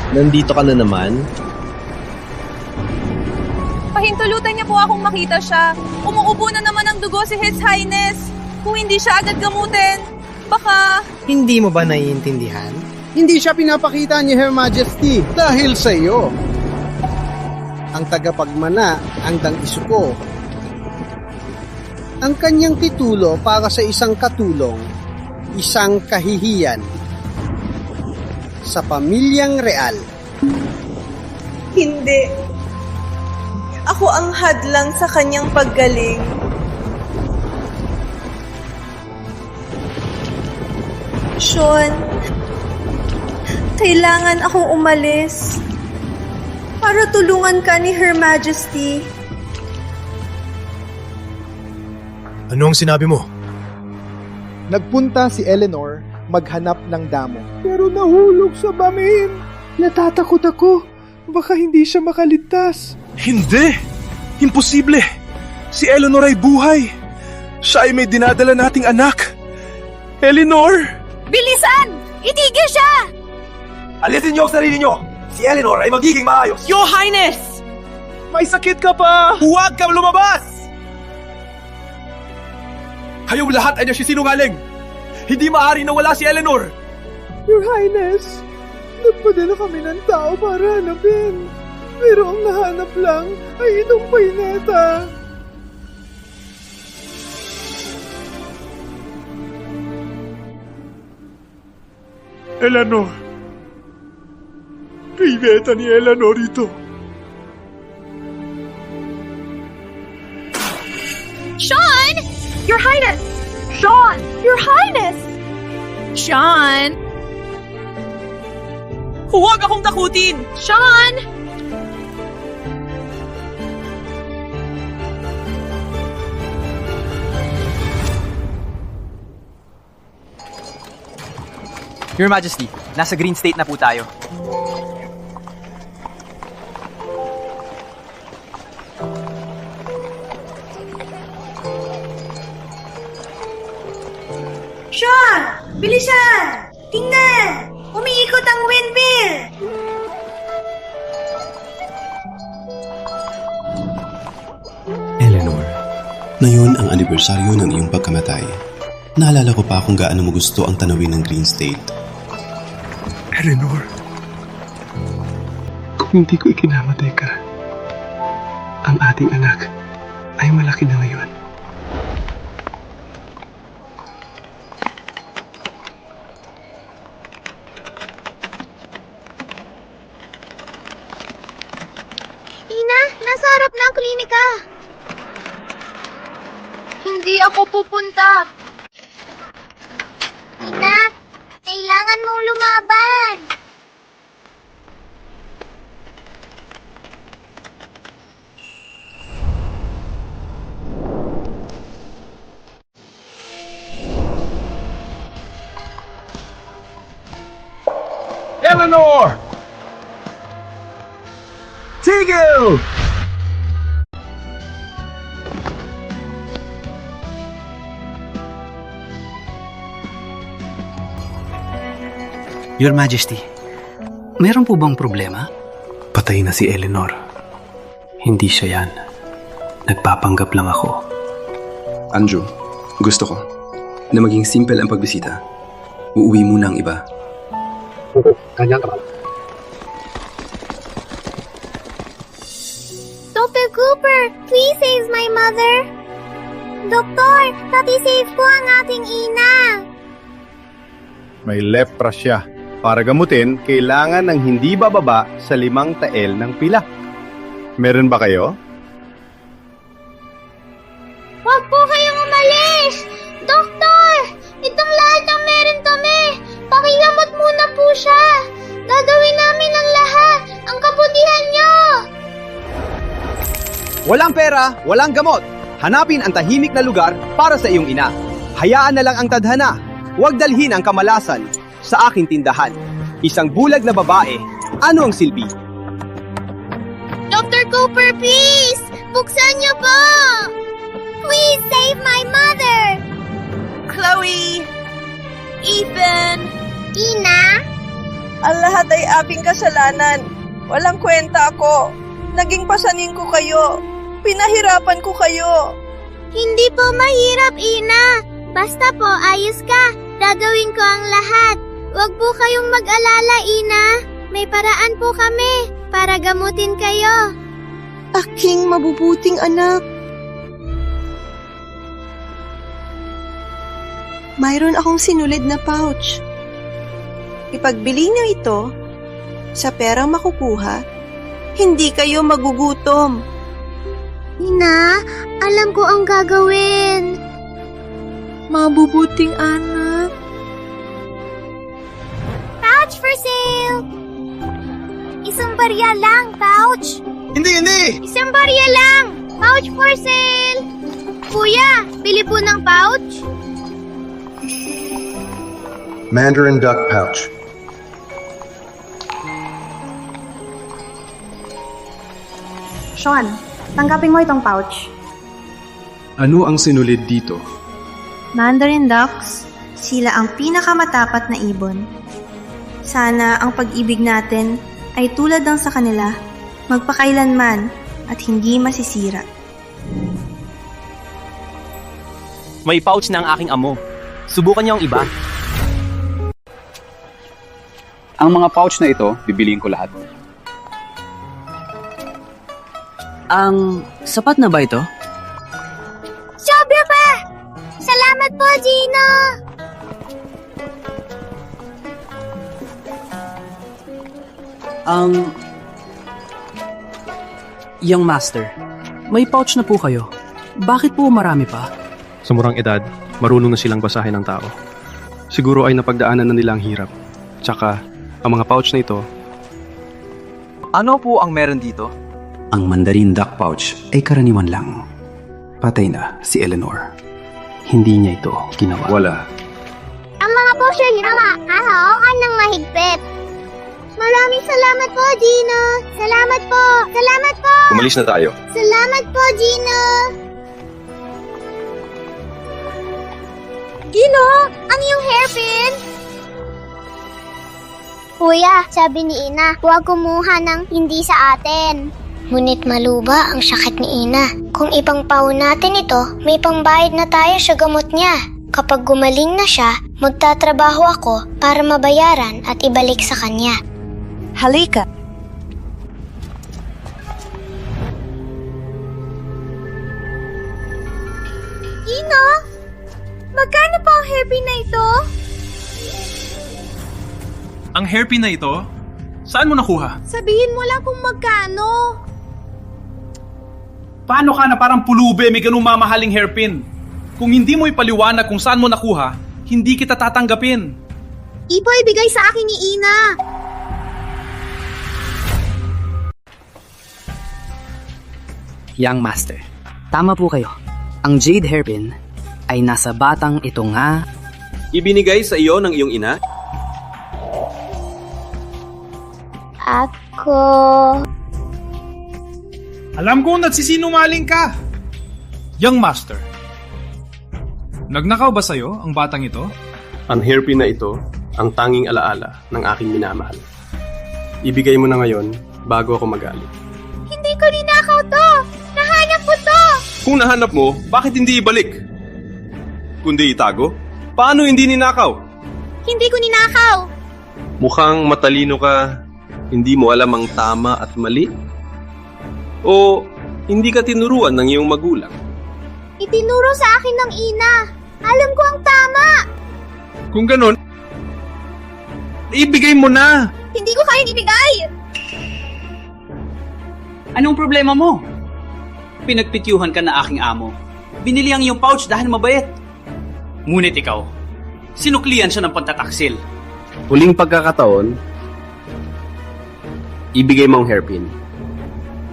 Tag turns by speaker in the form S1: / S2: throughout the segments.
S1: Nandito ka na naman?
S2: Pahintulutan niya po akong makita siya. Umuubo na naman ang dugo si His Highness. Kung hindi siya agad gamutin, baka...
S3: Hindi mo ba naiintindihan?
S4: Hindi siya pinapakita ni Her Majesty dahil sa iyo. Ang tagapagmana ang dang-isuko. Ang kanyang titulo para sa isang katulong, isang kahihiyan sa pamilyang real.
S2: Hindi. Ako ang hadlang sa kanyang paggaling. Sean, kailangan akong umalis para tulungan ka ni Her Majesty.
S5: Ano ang sinabi mo?
S6: Nagpunta si Eleanor maghanap ng damo. Pero nahulog sa bamin. Natatakot ako. Baka hindi siya makaligtas.
S5: Hindi! Imposible! Si Eleanor ay buhay! Siya ay may dinadala nating anak! Eleanor!
S2: Bilisan! Itigil siya!
S7: Alisin niyo ang sarili niyo! Si Eleanor ay magiging maayos!
S2: Your Highness!
S5: May sakit ka pa!
S7: Huwag kang lumabas! Kayong lahat ay nagsisinungaling! Hindi maaari na wala si Eleanor!
S6: Your Highness, nagpadala kami ng tao para hanapin. Pero ang nahanap lang ay itong paineta.
S5: Eleanor! Pineta ni Eleanor ito!
S2: Sean! Your Highness! Sean! Your Highness! Sean! Huwag akong takutin! Sean!
S7: Your Majesty, nasa Green State na po tayo.
S2: Sean! Bilisan! Tingnan! Umiikot ang windmill!
S8: Eleanor, ngayon ang anibersaryo ng iyong pagkamatay. Naalala ko pa kung gaano mo gusto ang tanawin ng Green State.
S5: Eleanor, kung hindi ko ikinamatay ka, ang ating anak ay malaki na ngayon.
S9: Ina, nasa harap na ang klinika. Hindi ako pupunta. Ina, kailangan mong lumaban.
S7: Eleanor! Tigil!
S3: Your Majesty, meron po bang problema? Patay na si Eleanor. Hindi siya yan. Nagpapanggap lang ako.
S8: Andrew, gusto ko na maging simple ang pagbisita. Uuwi muna ang iba.
S9: Dr. Cooper, please save my mother. Doktor, pati-save po ang ating ina.
S4: May lepra siya. Para gamutin, kailangan ng hindi bababa sa 5 tael ng pila. Meron ba kayo?
S9: Huwag po kayong umalis! Doktor! Itong lahat ng meron kami! Pakigamot muna po siya! Gagawin namin ang lahat! Ang kabutihan niyo!
S7: Walang pera, walang gamot. Hanapin ang tahimik na lugar para sa iyong ina. Hayaan na lang ang tadhana. Huwag dalhin ang kamalasan sa aking tindahan. Isang bulag na babae, ano ang silbi?
S9: Dr. Cooper, please! Buksan niyo po! Please save my mother!
S2: Chloe! Ethan!
S9: Ina?
S2: Ang lahat ay aming kasalanan. Walang kwenta ako. Naging pasanin ko kayo. Pinahirapan ko kayo.
S9: Hindi po mahirap, Ina. Basta po, ayos ka. Gagawin ko ang lahat. Huwag po kayong mag-alala, Ina. May paraan po kami para gamutin kayo.
S2: Aking mabubuting anak. Mayroon akong sinulid na pouch. Ipagbili niyo ito, sa perang makukuha, hindi kayo magugutom.
S9: Ina, alam ko ang gagawin.
S2: Mabubuting anak.
S9: Pouch for sale! Isang barya lang, pouch.
S5: Hindi!
S9: Isang barya lang! Pouch for sale! Kuya, bili po ng pouch.
S1: Mandarin duck pouch.
S10: Sean, tanggapin mo itong pouch.
S3: Ano ang sinulid dito?
S10: Mandarin ducks, sila ang pinakamatapat na ibon. Sana ang pag-ibig natin ay tulad ng sa kanila, magpakailanman at hindi masisira.
S7: May pouch na ang aking amo. Subukan niyo ang iba.
S3: Ang mga pouch na ito, bibiliin ko lahat.
S11: Sapat na ba ito?
S9: Sobra pa! Salamat po, Gino!
S11: Young Master, may pouch na po kayo. Bakit po marami pa?
S3: Sa murang edad, marunong na silang basahin ng tao. Siguro ay napagdaanan na nila ang hirap. Tsaka, ang mga pouch na ito,
S7: Ano po ang meron dito?
S3: ang Mandarin duck pouch ay karaniwan lang. Patay na si Eleanor. Hindi niya ito ginawa. Wala.
S9: Ang mga pouch ay hahawakan ng mahigpit. Maraming salamat po, Gino! Salamat po! Salamat po!
S5: Umalis na tayo.
S9: Salamat po, Gino! Gino! Ang iyong hairpin! Kuya, sabi ni Ina, huwag kumuha ng hindi sa atin. Ngunit maluba ang sakit ni Ina. Kung ipangpaw natin ito, may pangbayad na tayo sa gamot niya. Kapag gumaling na siya, magtatrabaho ako para mabayaran at ibalik sa kanya.
S2: Halika.
S9: Ina, magkano pa ang hairpin na ito?
S5: Ang hairpin na ito? Saan mo nakuha?
S9: Sabihin mo lang kung magkano.
S5: Paano ka na parang pulube may ganung mamahaling hairpin? Kung hindi mo ipaliwanag kung saan mo nakuha, hindi kita tatanggapin.
S9: Ipo ibigay sa akin ni Ina.
S11: Young Master, tama po kayo. Ang jade hairpin ay nasa batang ito nga.
S7: Ibinigay sa iyo ng iyong ina?
S9: Ako...
S5: Alam ko nagsisinungaling ka. Young Master, nagnakaw ba sa'yo ang batang ito?
S3: Ang hairpin na ito, ang tanging alaala ng aking minamahal. Ibigay mo na ngayon bago ako magalit.
S9: Hindi ko ninakaw to! Nahanap ko to!
S5: Kung nahanap mo, bakit hindi ibalik? Kundi itago? Paano hindi ninakaw?
S9: Hindi ko ninakaw!
S12: Mukhang matalino ka, hindi mo alam ang tama at mali? O hindi ka tinuruan ng iyong magulang?
S9: Itinuro sa akin ng Ina. Alam ko ang tama!
S5: Kung ganun, ibigay mo na!
S9: Hindi ko kayang ibigay!
S11: Anong problema mo? Pinagpityuhan ka na aking amo. Binili ang iyong pouch dahil mabait. Ngunit ikaw, sinuklian siya ng pantataksil.
S3: Huling pagkakataon, ibigay mo ang hairpin.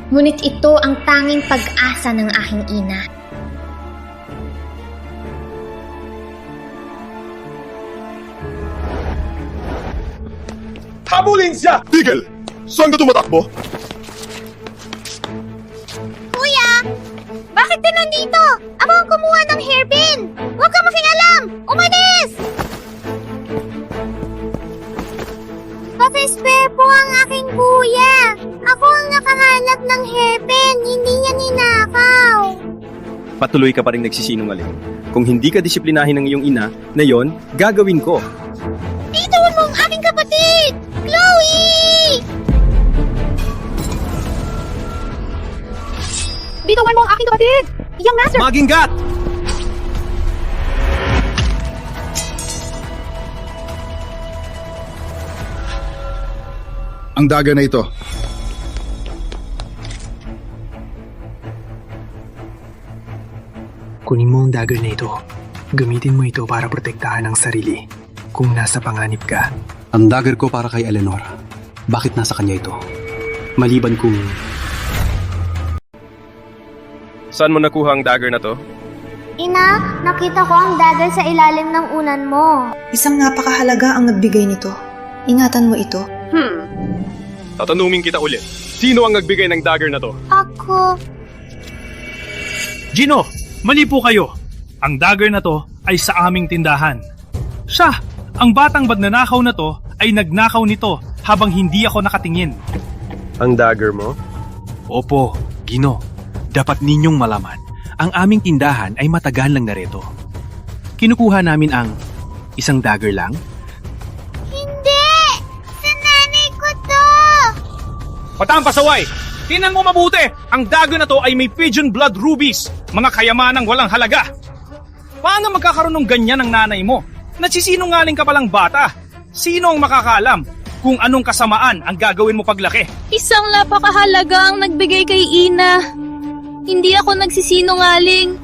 S9: Ngunit ito ang tanging pag-asa ng aking ina.
S5: Habulin siya!
S1: Tigil! Saan ka tumatakbo?
S9: Kuya! Bakit ka nandito? Ako ang kumuha ng hairpin! Huwag ka makialam! Umalis! Jesper po ang aking kuya. Ako ang nakahanap ng hairpin, hindi niya ninakaw.
S7: Patuloy ka pa rin nagsisinungaling. Kung hindi ka disiplinahin ng iyong ina, na yon, gagawin ko.
S9: Bitawan mo ang aking kapatid! Chloe!
S2: Bitawan mo ang aking kapatid! Young Master!
S7: Maginggat!
S1: Ang dagger na ito.
S3: Kunin mo ang dagger na ito. Gamitin mo ito para protektahan ang sarili kung nasa panganib ka.
S8: Ang dagger ko para kay Eleanor. Bakit nasa kanya ito? Maliban kung...
S12: Saan mo nakuha ang dagger na to?
S9: Ina, nakita ko ang dagger sa ilalim ng unan mo.
S10: Isang napakahalaga ang nagbigay nito. Ingatan mo ito.
S12: Tatanungin kita ulit. Sino ang nagbigay ng dagger na to?
S9: Ako.
S5: Gino, mali po kayo. Ang dagger na to ay sa aming tindahan. Siya, ang batang magnanakaw na to ay nagnakaw nito habang hindi ako nakatingin.
S12: Ang dagger mo?
S5: Opo, Gino. Dapat ninyong malaman, ang aming tindahan ay matagal lang narito. Kinukuha namin ang isang dagger lang.
S9: Hindi! Sa nanay ko to!
S5: Patang pasaway! Tingnan mo mabuti! Ang dagger na to ay may pigeon blood rubies, mga kayamanang walang halaga. Paano magkakaroon ng ganyan ang nanay mo? Nagsisinungaling ka palang bata. Sino ang makakaalam kung anong kasamaan ang gagawin mo paglaki?
S2: Isang napakahalaga ang nagbigay kay Ina. Hindi ako nagsisinungaling.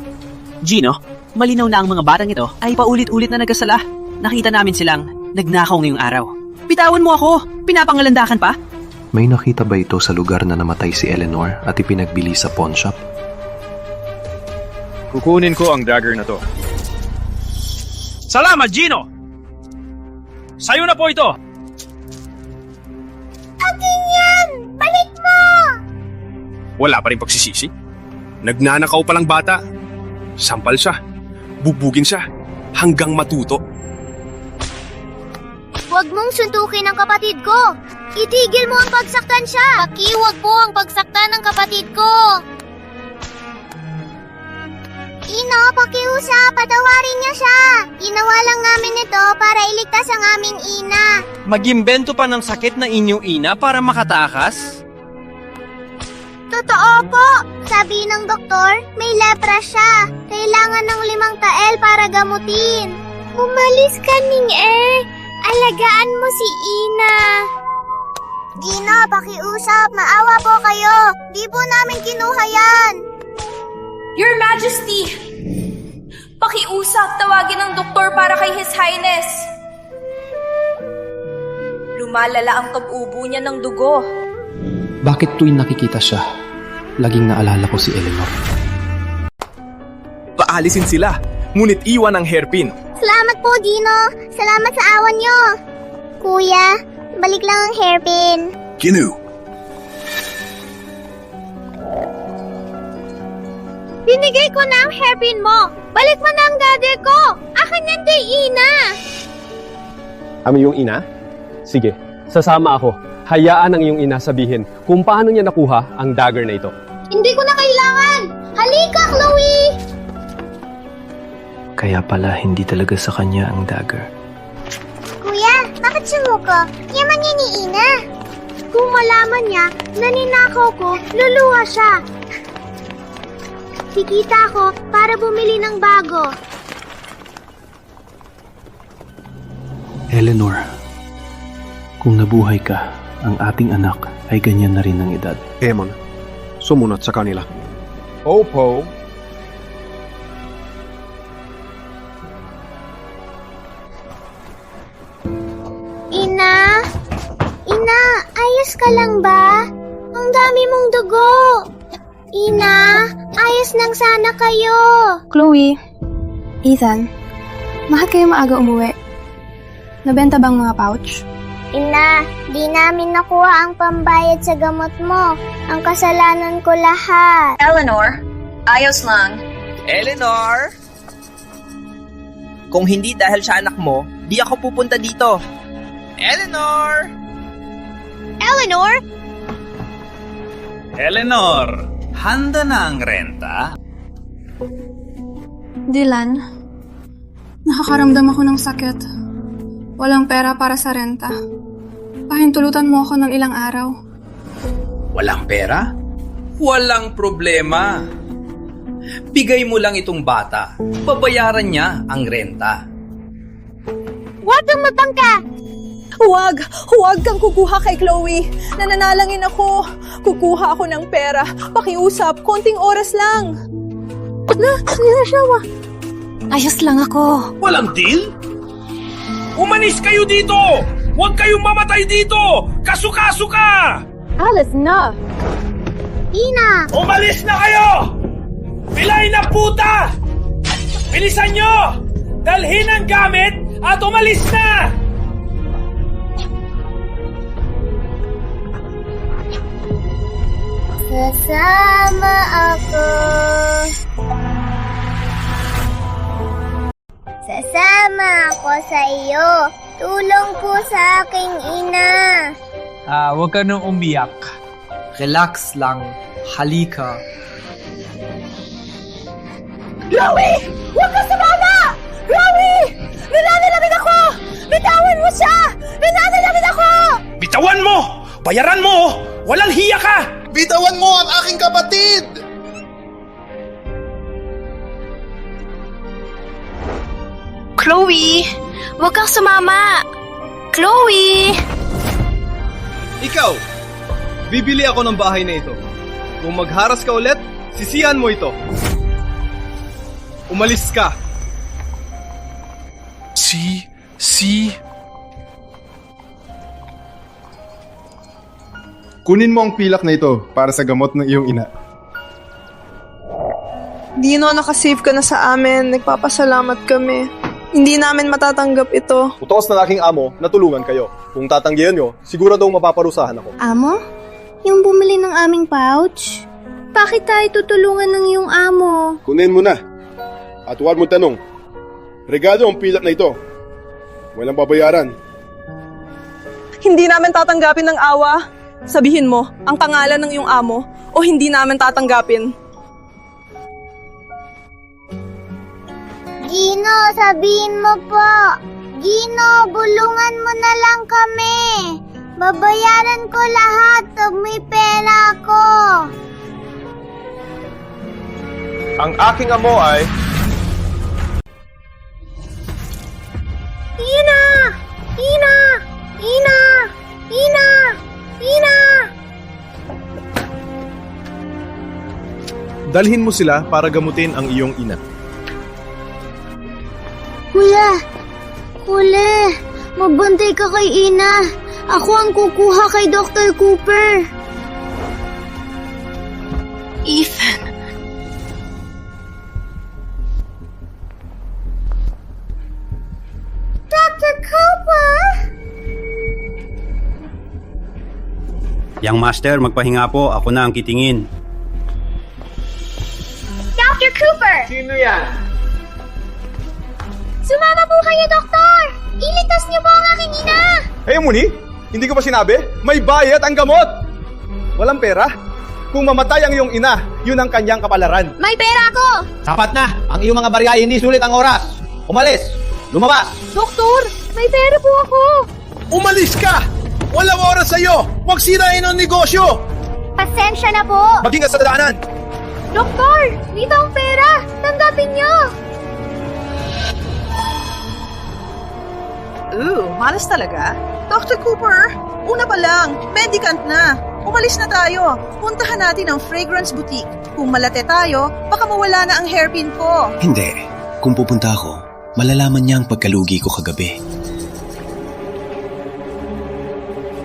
S11: Gino, malinaw na ang mga batang ito ay paulit-ulit na nagkasala. Nakita namin silang nagnakaw ngayong araw. Bitawan mo ako! Pinapangalandakan pa?
S3: May nakita ba ito sa lugar na namatay si Eleanor at ipinagbili sa pawn shop?
S5: Kukunin ko ang dagger na to. Salamat, Gino! Sa'yo na po ito!
S9: Akin yan! Balik mo!
S5: Wala pa rin pagsisisi. Nagnanakaw palang bata. Sampal siya. Bubugin siya. Hanggang matuto.
S9: Huwag mong suntukin ang kapatid ko! Itigil mo ang pagsaktan siya! Pakiwag po ang pagsaktan ng kapatid ko! Ina, pakiusap! Patawarin niya siya! Ginawa lang namin ito para iligtas ang aming ina!
S11: Mag-imbento pa ng sakit na inyong ina para makatakas?
S9: Totoo po! Sabi ng doktor, may lepra siya. Kailangan ng 5 tael para gamutin. Umalis ka, Ning-e. Alagaan mo si Ina. Gino, pakiusap. Maawa po kayo. Di po namin kinuha yan.
S2: Your Majesty! Pakiusap, tawagin ng doktor para kay His Highness. Lumalala ang pag-ubo niya ng dugo.
S3: Bakit tuwing nakikita siya, laging naalala ko si Eleanor?
S5: Paalisin sila, ngunit iwan ang hairpin.
S9: Salamat po, Gino. Salamat sa awan niyo. Kuya, balik lang ang hairpin.
S1: Ginu.
S9: Binigay ko na ang hairpin mo. Balik mo na ang dagger ko. Akin yan kay Ina.
S7: Ang iyong ina? Sige, sasama ako. Hayaan ang iyong ina sabihin kung paano niya nakuha ang dagger na ito.
S9: Hindi ko na kailangan. Halika, Chloe!
S3: Kaya pala hindi talaga sa kanya ang dagger.
S9: Kuya, bakit sumuko? Yaman niya ni Ina. Kung malaman niya na ninakaw ko, luluha siya. Kikita ko para bumili ng bago.
S3: Eleanor, kung nabuhay ka, ang ating anak ay ganyan na rin ng edad.
S1: Emon, sumunod sa kanila.
S5: Opo.
S9: Ina? Ina, ayos ka lang ba? Ang dami mong dugo. Ina, ayos lang sana kayo.
S10: Chloe, Ethan, bakit kayo maaga umuwi? Nabenta bang mga pouch?
S9: Ina, di namin nakuha ang pambayad sa gamot mo. Ang kasalanan ko lahat.
S2: Eleanor, ayos lang.
S13: Eleanor? Kung hindi dahil sa anak mo, di ako pupunta dito. Eleanor!
S2: Eleanor?
S11: Eleanor, handa na ang renta?
S13: Dylan, nakakaramdam ako ng sakit. Walang pera para sa renta. Pahintulutan mo ako ng ilang araw.
S11: Walang pera? Walang problema. Bigay mo lang itong bata. Babayaran niya ang renta.
S2: Huwag kang matangka! Huwag kang kukuha kay Chloe. Nananalangin ako. Kukuha ako ng pera. Pakiusap, konting oras lang. Ayos lang ako.
S5: Walang deal? Umalis kayo dito! Huwag kayong mamatay dito! Kaso-kaso ka!
S2: Alas na!
S9: Ina!
S5: Umalis na kayo! Pilay na puta! Bilisan nyo! Dalhin ang gamit at umalis na!
S9: Sasama ako. Sasama ako sa iyo. Tulong po sa aking ina.
S14: Huwag ka nang umiyak. Relax lang. Halika.
S2: Chloe! Huwag ka sumama! Chloe! Nananalamin ako! Bitawan mo siya! Nananalamin ako!
S5: Bitawan mo! Bayaran mo! Walang hiya ka!
S1: Bitawan mo ang aking kapatid!
S10: Chloe! Huwag kang sumama! Chloe!
S7: Ikaw! Bibili ako ng bahay na ito. Kung magharas ka ulit, sisihan mo ito. Umalis ka!
S1: Kunin mo ang pilak na ito para sa gamot ng iyong ina.
S6: Dino, nakasave ka na sa amin. Nagpapasalamat kami. Hindi namin matatanggap ito.
S7: Utos ng aking amo na tulungan kayo. Kung tatanggihan nyo, siguradong mapaparusahan ako.
S10: Amo? Yung bumili ng aming pouch? Bakit tayo tutulungan ng iyong amo?
S1: Kunin mo na. At huwag mo tanong. Regalo ang pilak na ito. Walang babayaran.
S6: Hindi namin tatanggapin ng awa. Sabihin mo, ang pangalan ng iyong amo o hindi namin tatanggapin.
S9: Gino, sabihin mo po. Gino, bulungan mo na lang kami. Babayaran ko lahat pag may pera ako.
S7: Ang aking amo ay...
S9: Ina! Ina! Ina! Ina! Ina!
S7: Dalhin mo sila para gamutin ang iyong ina.
S9: Kuya, magbantay ka kay Ina. Ako ang kukuha kay Dr. Cooper.
S10: Ethan.
S9: Dr. Cooper?
S15: Yang master, magpahinga po. Ako na ang kitingin.
S9: Dr. Cooper!
S7: Sino yan?
S9: Sumama po kayo, Doktor! Iligtas niyo po ang aking ina!
S7: Hey, Muni! Hindi ko ba sinabi? May bayad ang gamot! Walang pera? Kung mamatay ang iyong ina, yun ang kanyang kapalaran.
S9: May pera ako!
S16: Sapat na! Ang iyong mga barya hindi sulit ang oras! Umalis! Lumabas!
S9: Doktor! May pera po ako!
S1: Umalis ka! Walang oras sa'yo! Huwag sirain ang negosyo!
S9: Pasensya na po!
S1: Maging sa daanan!
S9: Doktor! Dito ang pera! Tanggapin niyo!
S17: Malas talaga. Dr. Cooper, una pa lang, mendicant na. Umalis na tayo. Puntahan natin ang fragrance boutique. Kung malate tayo, baka mawala na ang hairpin ko.
S8: Hindi. Kung pupunta ako, malalaman niya ang pagkalugi ko kagabi.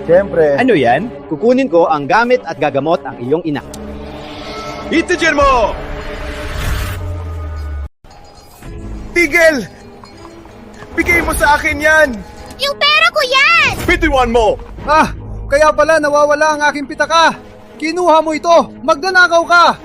S7: Siyempre. Ano yan? Kukunin ko ang gamit at gagamot ang iyong ina. Itigil mo!
S1: Tigil! Bigay mo sa akin yan!
S9: Yung pera ko yan!
S7: Bitiwan mo!
S4: Kaya pala nawawala ang aking pitaka. Kinuha mo ito. Magnanakaw ka.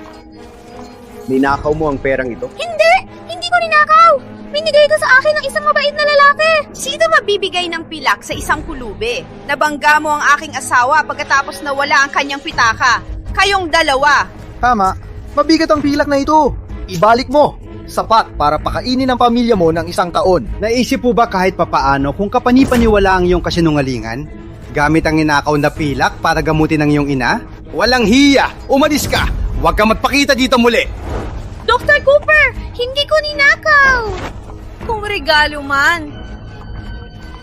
S4: Ninakaw mo ang perang ito?
S9: Hindi! Hindi ko ninakaw!
S2: Binigay ka sa akin ng isang mabait na lalaki. Sino mabibigay ng pilak sa isang pulubi? Nabangga mo ang aking asawa pagkatapos nawala ang kanyang pitaka. Kayong dalawa.
S16: Tama. Mabigat ang pilak na ito. Ibalik mo. Sapat para pakainin ang pamilya mo ng 1 taon.
S7: Naisip po ba kahit papaano kung kapanipaniwala ang iyong kasinungalingan? Gamit ang ninakaw na pilak para gamutin ang iyong ina? Walang hiya! Umalis ka! Huwag ka magpakita dito muli!
S2: Dr. Cooper, hindi ko ninakaw. Kung regalo man.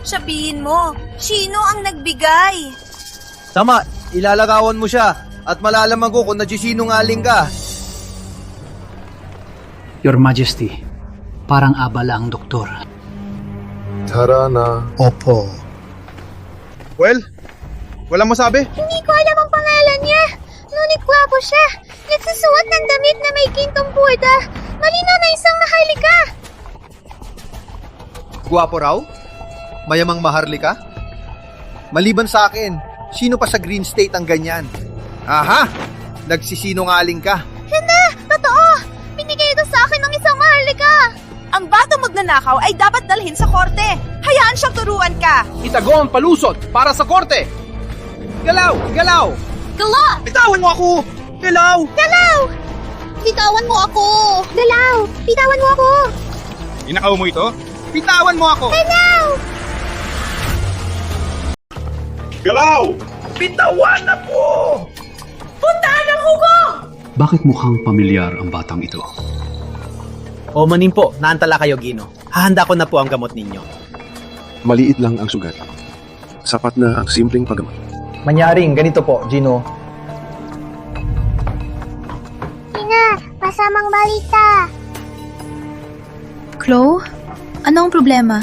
S2: Sabihin mo, sino ang nagbigay?
S16: Tama, ilalarawan mo siya at malalaman ko kung nagsisinungaling ka.
S3: Your Majesty, parang abala ang doktor.
S1: Tara na.
S16: Opo. Well, walang masabi?
S9: Hindi ko alam ang pangalan niya. Ngunit gwapo siya. Nagsusuot ng damit na may kintong burda. Malinaw na isang maharlika.
S16: Guwapo raw? Mayamang maharlika? Maliban sa akin, sino pa sa Green State ang ganyan? Aha! Nagsisinungaling ka.
S2: Hindi! Totoo! Binigay ito sa akin ng isang maharlika. Ang batang magnanakaw ay dapat dalhin sa korte. Hayaan siyang turuan ka.
S7: Itago ang palusot para sa korte! Galaw! Galaw!
S2: Gala!
S7: Bitawan mo ako! Galaw!
S9: Galaw! Bitawan mo ako! Galaw! Bitawan mo ako!
S5: Inakaw mo ito?
S7: Bitawan mo ako!
S9: Galaw!
S1: Galaw!
S7: Bitawan ako!
S2: Puntahan ang hugo!
S3: Bakit mukhang pamilyar ang batang ito?
S7: O manin po, naantala kayo, Gino. Hahanda ko na po ang gamot ninyo.
S8: Maliit lang ang sugat. Sapat na ang simpleng paggamot.
S16: Manyaring ganito po, Gino.
S9: Ina, masamang balita.
S10: Chloe? Anong problema?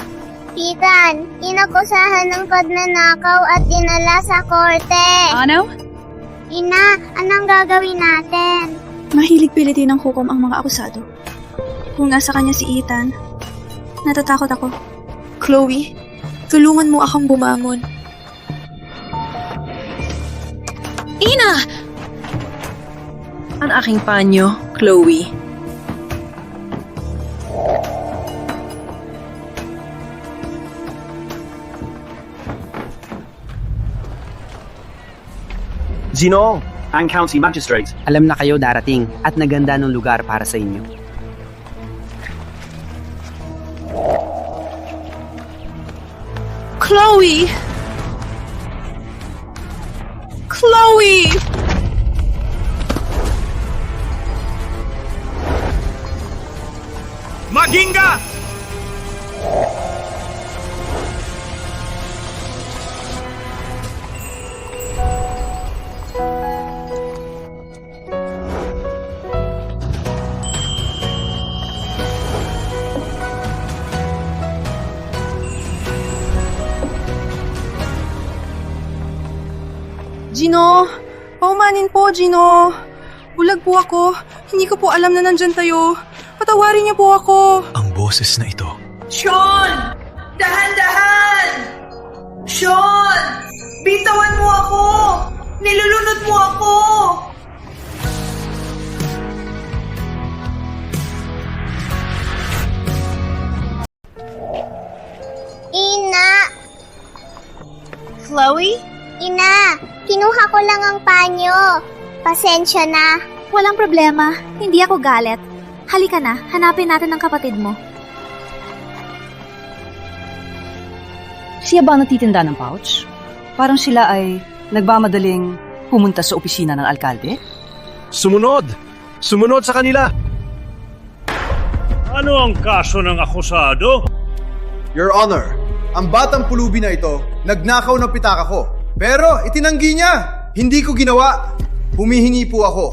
S9: Ethan, inakusahan ng pagnanakaw at dinala sa korte.
S2: Ano?
S9: Ina, anong gagawin natin?
S10: Mahilig pilitin ng hukom ang mga akusado. Kung nasa kanya si Ethan, natatakot ako. Chloe, tulungan mo akong bumangon.
S2: Ina! Ang aking panyo, Chloe.
S16: Gino!
S15: Ang County Magistrate.
S3: Alam na kayo darating at naganda ng lugar para sa inyo.
S2: Chloe! Chloe!
S5: Maginga!
S13: Gino! Paumanin po, Gino! Bulag po ako. Hindi ko po alam na nandyan tayo. Patawarin niyo po ako.
S3: Ang boses na ito.
S17: Sean! Dahan-dahan! Sean! Bitawan mo ako! Nilulunod mo ako!
S9: Ina!
S2: Chloe?
S9: Ina, kinuha ko lang ang panyo. Pasensya na.
S10: Walang problema. Hindi ako galit. Halika na, hanapin natin ang kapatid mo.
S18: Siya ba natitinda ng pouch? Parang sila ay nagmamadaling pumunta sa opisina ng alkalde?
S19: Sumunod! Sumunod sa kanila!
S20: Ano ang kaso ng akusado?
S16: Your Honor, ang batang pulubi na ito, nagnakaw ng pitaka ko. Pero itinanggi niya. Hindi ko ginawa. Humihingi po ako.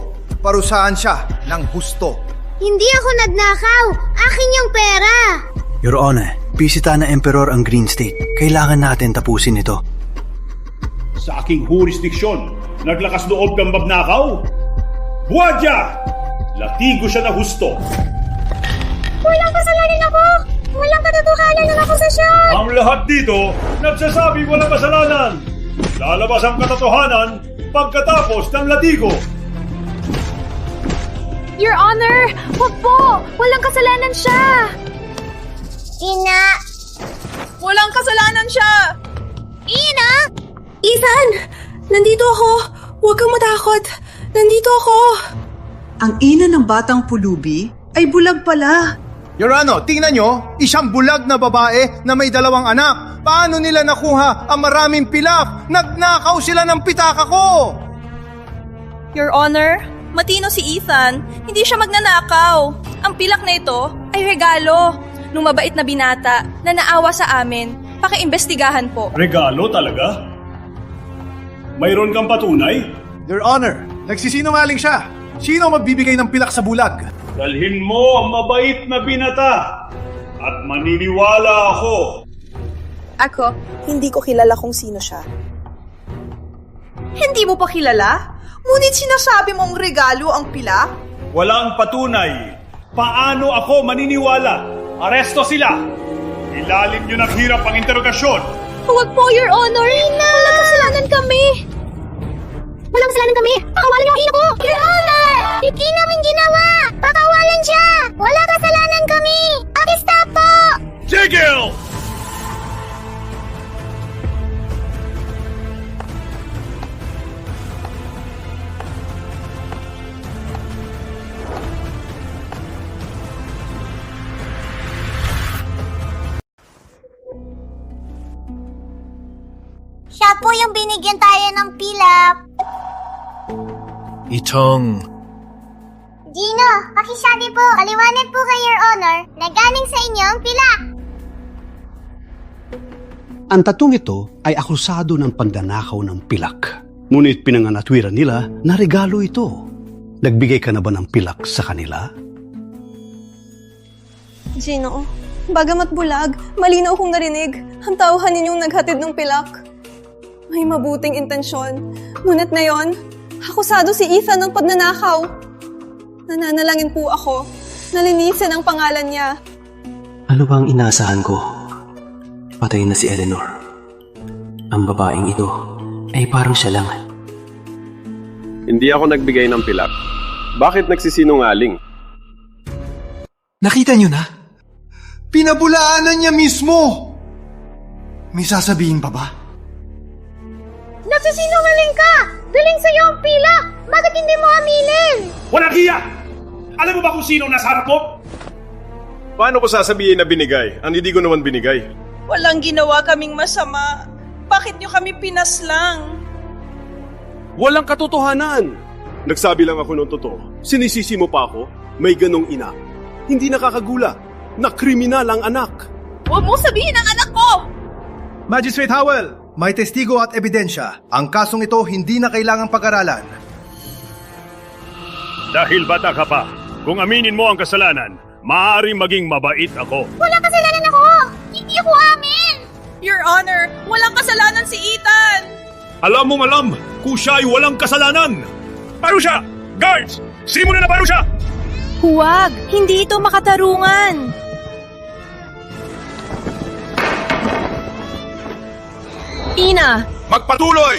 S16: Parusahan siya ng husto.
S9: Hindi ako nagnakaw. Akin yung pera.
S3: Your Honor, bisita na Emperor ang Green State. Kailangan natin tapusin ito.
S20: Sa aking jurisdiksyon, naglakas loob kang magnakaw? Buwadya! Latigo siya na husto.
S9: Walang kasalanan ako. Walang katotohanan ng akusasyon.
S20: Ang lahat dito, nagsasabi walang kasalanan. Lalabas ang katotohanan pagkatapos ng latigo.
S10: Your Honor! Wag po! Walang kasalanan siya!
S9: Ina!
S2: Walang kasalanan siya!
S9: Ina!
S2: Ethan! Nandito ako! Huwag kang matakot! Nandito ako!
S17: Ang ina ng batang pulubi ay bulag pala.
S16: Your Honor, tingnan nyo, isang bulag na babae na may 2 anak. Paano nila nakuha ang maraming pilak? Nagnakaw sila ng pitaka ko!
S2: Your Honor, matino si Ethan. Hindi siya magnanakaw. Ang pilak na ito ay regalo nung mabait na binata na naawa sa amin. Pakiimbestigahan po.
S20: Regalo talaga? Mayroon kang patunay?
S16: Your Honor, nagsisinungaling siya. Sino ang magbibigay ng pilak sa bulag?
S20: Dalhin mo ang mabait na binata at maniniwala ako.
S2: Ako, hindi ko kilala kung sino siya.
S17: Hindi mo pa kilala? Ngunit sinasabi mong regalo ang pilak?
S20: Walang patunay. Paano ako maniniwala? Aresto sila! Ilalim nyo ng hirap ang interogasyon.
S9: Huwag po, Your Honor! Ina! Walang kasalanan kami! Walang kasalanan kami! Pakawalan niyo ang ina ko! Your Honor! Hindi namin ginawa! Pakawalan siya! Wala kasalanan kami! Aresta po!
S20: Tigil!
S9: Siya po yung binigyan tayo ng pilak.
S19: Ichong,
S9: Gino, pakisabi po, paliwanag po kay Your Honor na galing sa inyo ang pilak.
S21: Ang tatong ito ay akusado ng pandanakaw ng pilak. Ngunit pinanganatwiran nila na regalo ito. Nagbigay ka na ba ng pilak sa kanila?
S2: Gino, bagamat bulag, malinaw kong narinig. Ang tauhan ninyong naghatid ng pilak. May mabuting intensyon. Ngunit ngayon, akusado si Ethan ng pagnanakaw. Nananalangin po ako. Nalinisin ang pangalan niya.
S3: Ano ba ang inaasahan ko? Patay na si Eleanor. Ang babaeng ito ay parang siya lang.
S12: Hindi ako nagbigay ng pilak. Bakit nagsisinungaling?
S16: Nakita nyo na? Pinabulaanan niya mismo! May sasabihin pa ba?
S9: Nagsisinungaling ka! Galing sa'yo ang pilak! Bakit hindi mo aminin?
S20: Walang hiya! Alam mo ba kung sino nasa harap mo?
S1: Paano ko sasabihin na binigay? Ang hindi ko naman binigay.
S17: Walang ginawa kaming masama. Bakit nyo kami pinaslang?
S1: Walang katotohanan! Nagsabi lang ako ng totoo. Sinisisi mo pa ako? May ganong ina. Hindi nakakagula na kriminal ang anak.
S2: Huwag mo sabihin ang anak ko!
S16: Magistrate Howell, may testigo at ebidensya. Ang kasong ito hindi na kailangang pag-aralan.
S20: Dahil bata ka pa, kung aminin mo ang kasalanan, maaaring maging mabait ako.
S9: Wala kasalanan ako! Hindi ako amin!
S2: Your Honor, walang kasalanan si Ethan!
S20: Alam mong alam kung siya ay walang kasalanan! Parusha! Guards! Simulan na Parusha!
S10: Huwag! Hindi ito makatarungan! Ina!
S1: Magpatuloy!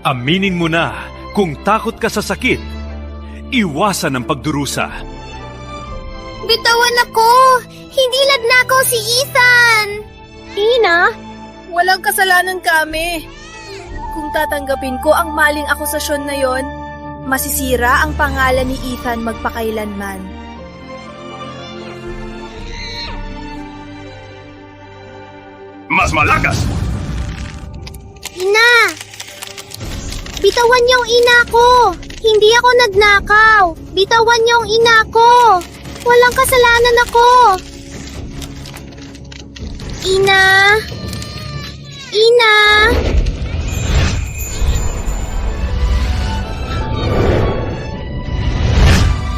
S20: Aminin mo na kung takot ka sa sakit. Iwasan ang pagdurusa.
S9: Bitawan ako! Hindi nagnakaw si Ethan!
S10: Ina!
S2: Walang kasalanan kami. Kung tatanggapin ko ang maling akusasyon na yon, masisira ang pangalan ni Ethan magpakailanman.
S20: Mas malakas!
S9: Ina! Bitawan niyo ang ina ko! Hindi ako nagnakaw! Bitawan niyo ang ina ko! Walang kasalanan ako! Ina! Ina!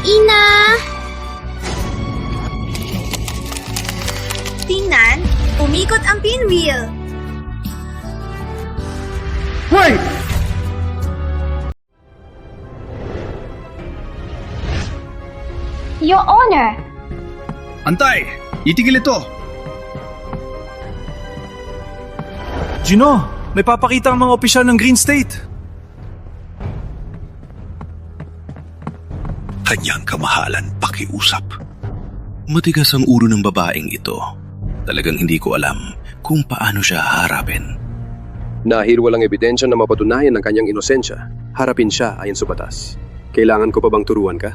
S9: Ina!
S10: Tingnan, umikot ang pinwheel.
S16: Wait!
S9: Your Honor!
S5: Antay! Itigil ito!
S19: Gino, may papakita ang mga opisyal ng Green State.
S8: kanyang kamahalan pakiusap. Matigas ang ulo ng babaeng ito. Talagang hindi ko alam kung paano siya harapin.
S3: Dahil walang ebidensya na mapatunayan ng kanyang inosensya, harapin siya ayon sa batas. Kailangan ko pa bang turuan ka?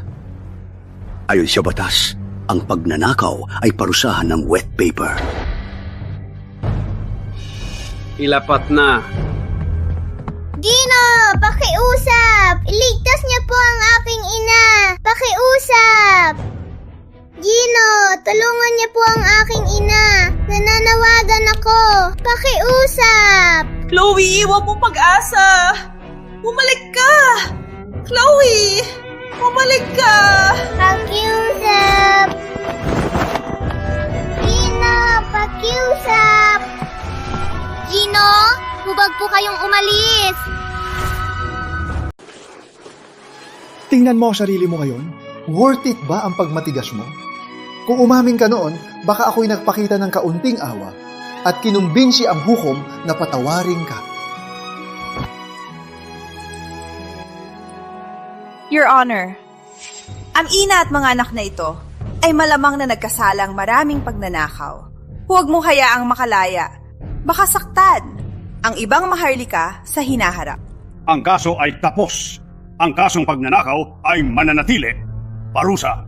S21: Ayon sa batas, ang pagnanakaw ay parusahan ng wet paper.
S3: Ilapat na.
S9: Gino, pakiusap! Iligtas niya po ang aking ina! Pakiusap! Gino, tulungan niya po ang aking ina! Nananawagan ako! Pakiusap!
S17: Chloe, huwag mong pag-asa! Bumalik ka! Chloe! Bumalik ka!
S9: Pakiusap! Gino, pakiusap! Gino, hubag po kayong umalis!
S16: Tingnan mo ang sarili mo ngayon. Worth it ba ang pagmatigas mo? Kung umamin ka noon, baka ako'y nagpakita ng kaunting awa at kinumbinsi ang hukom na patawarin ka.
S17: Your Honor, ang ina at mga anak na ito ay malamang na nagkasalang maraming pagnanakaw. Huwag mong hayaang makalaya. Baka saktan ang ibang maharlika sa hinaharap.
S20: Ang kaso ay tapos. Ang kasong pagnanakaw ay mananatili. Parusa.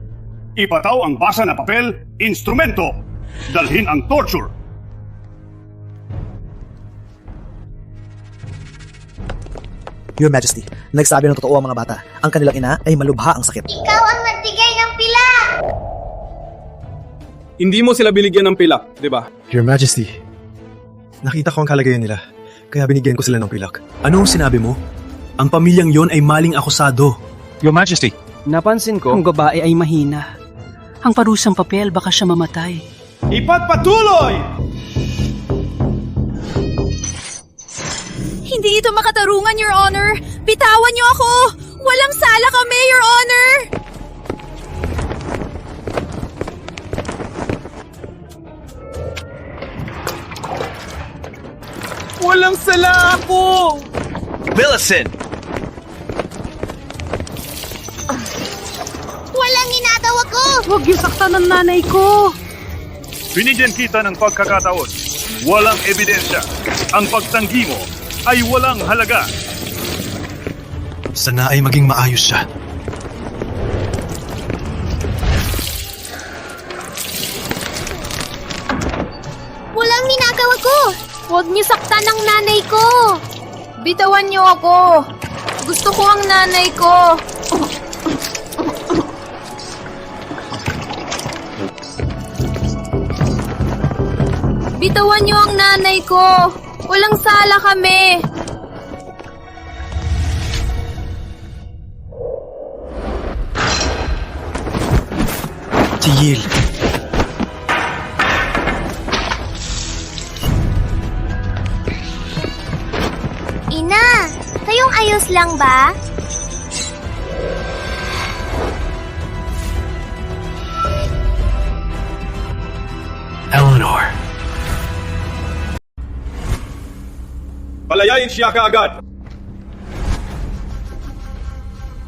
S20: Ipataw ang basa na papel, instrumento. Dalhin ang torture.
S11: Your Majesty, nagsabi ng totoo ang mga bata. Ang kanilang ina ay malubha ang sakit.
S9: Ikaw ang nagbigay ng pilak!
S3: Hindi mo sila binigyan ng pilak, di ba?
S19: Your Majesty, nakita ko ang kalagayan nila, kaya binigyan ko sila ng pilak. Ano ang sinabi mo? Ang pamilyang yon ay maling akusado.
S5: Your Majesty,
S3: napansin ko,
S18: Ang babae ay mahina. Ang parusang papel, baka siya mamatay.
S20: Ipagpatuloy!
S13: Hindi ito makatarungan, Your Honor! Bitawan niyo ako! Walang sala kami, Your Honor!
S5: Walang sala ako!
S7: Millicent!
S9: Walang ginagawa ko!
S18: Huwag yung saktan ng nanay ko!
S20: Binigyan kita ng pagkakataon. Walang ebidensya. Ang pagtanggi mo ay walang halaga.
S19: Sana ay maging maayos siya.
S9: Walang ginagawa ko! Huwag niyo saktan ang nanay ko!
S13: Bitawan niyo ako! Gusto ko ang nanay ko! Bitawan niyo ang nanay ko! Walang sala kami!
S19: Tigil.
S9: Ina, kayong ayos lang ba?
S19: Eleanor.
S1: Palayain siya kaagad!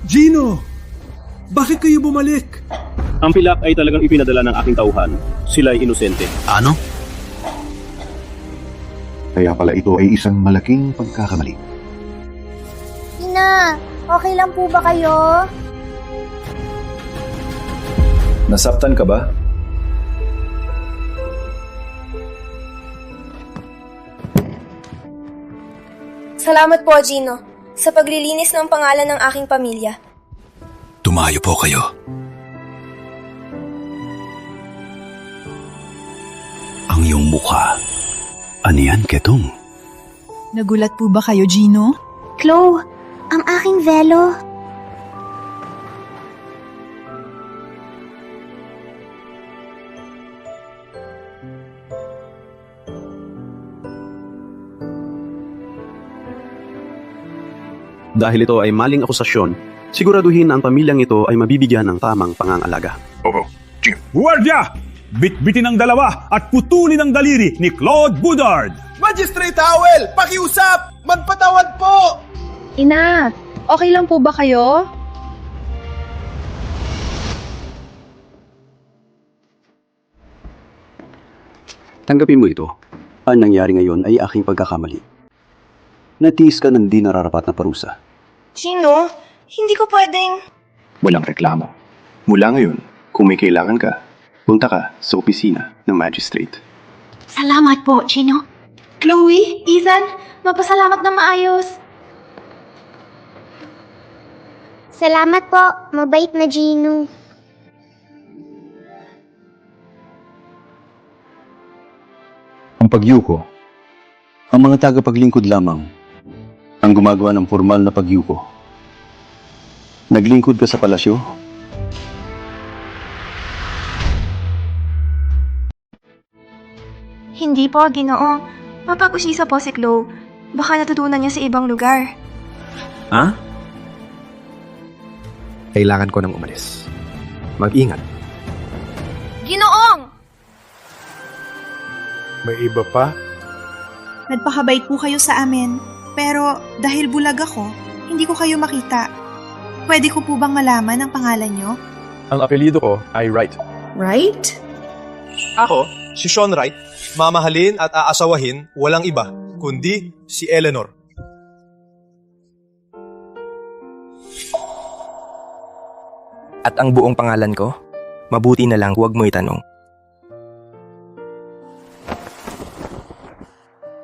S19: Gino! Bakit kayo bumalik?
S15: Ang pilak ay talagang ipinadala ng aking tauhan. Sila ay inosente.
S19: Ano?
S22: Kaya pala ito ay isang malaking pagkakamali.
S9: Ina, okay lang po ba kayo?
S23: Nasaktan ka ba?
S10: Salamat po, Gino, sa paglilinis ng pangalan ng aking pamilya.
S8: Tumayo po kayo. Ang iyong mukha. Ano yan, Ketong?
S24: Nagulat po ba kayo, Gino?
S9: Chloe, ang aking velo.
S3: Dahil ito ay maling akusasyon, siguraduhin na ang pamilyang ito ay mabibigyan ng tamang pangangalaga.
S20: Guardia! Bitbitin ang dalawa at putulin ang daliri ni Claude Boudard!
S16: Magistrate Howell! Pakiusap! Magpatawad po!
S13: Ina, okay lang po ba kayo?
S21: Tanggapin mo ito. Ang nangyari ngayon ay aking pagkakamali. Natiis ka ng di nararapat na parusa.
S10: Gino, hindi ko pwedeng...
S21: Walang reklamo. Mula ngayon, kung may kailangan ka, punta ka sa opisina ng magistrate.
S9: Salamat po, Gino.
S10: Chloe, Ethan, mapasalamat na maayos.
S9: Salamat po. Mabait na Gino.
S21: Ang pagyuko, ang mga tagapaglingkod lamang ang gumagawa ng formal na pagyuko. Naglingkod ka sa palasyo?
S10: Hindi po, Ginoo. Mapag-usisa po si Chloe. Baka natutunan niya sa ibang lugar.
S3: Ha? Kailangan ko nang umalis. Mag-ingat.
S10: Ginoong!
S19: May iba pa?
S4: Nagpakabait po kayo sa amin. Pero dahil bulag ako, hindi ko kayo makita. Pwede ko po bang malaman ang pangalan nyo?
S19: Ang apelyido ko ay Wright.
S4: Right?
S6: Ako, si Sean Wright, mamahalin at aasawahin walang iba, kundi si Eleanor.
S12: At ang buong pangalan ko, mabuti na lang huwag mo itanong.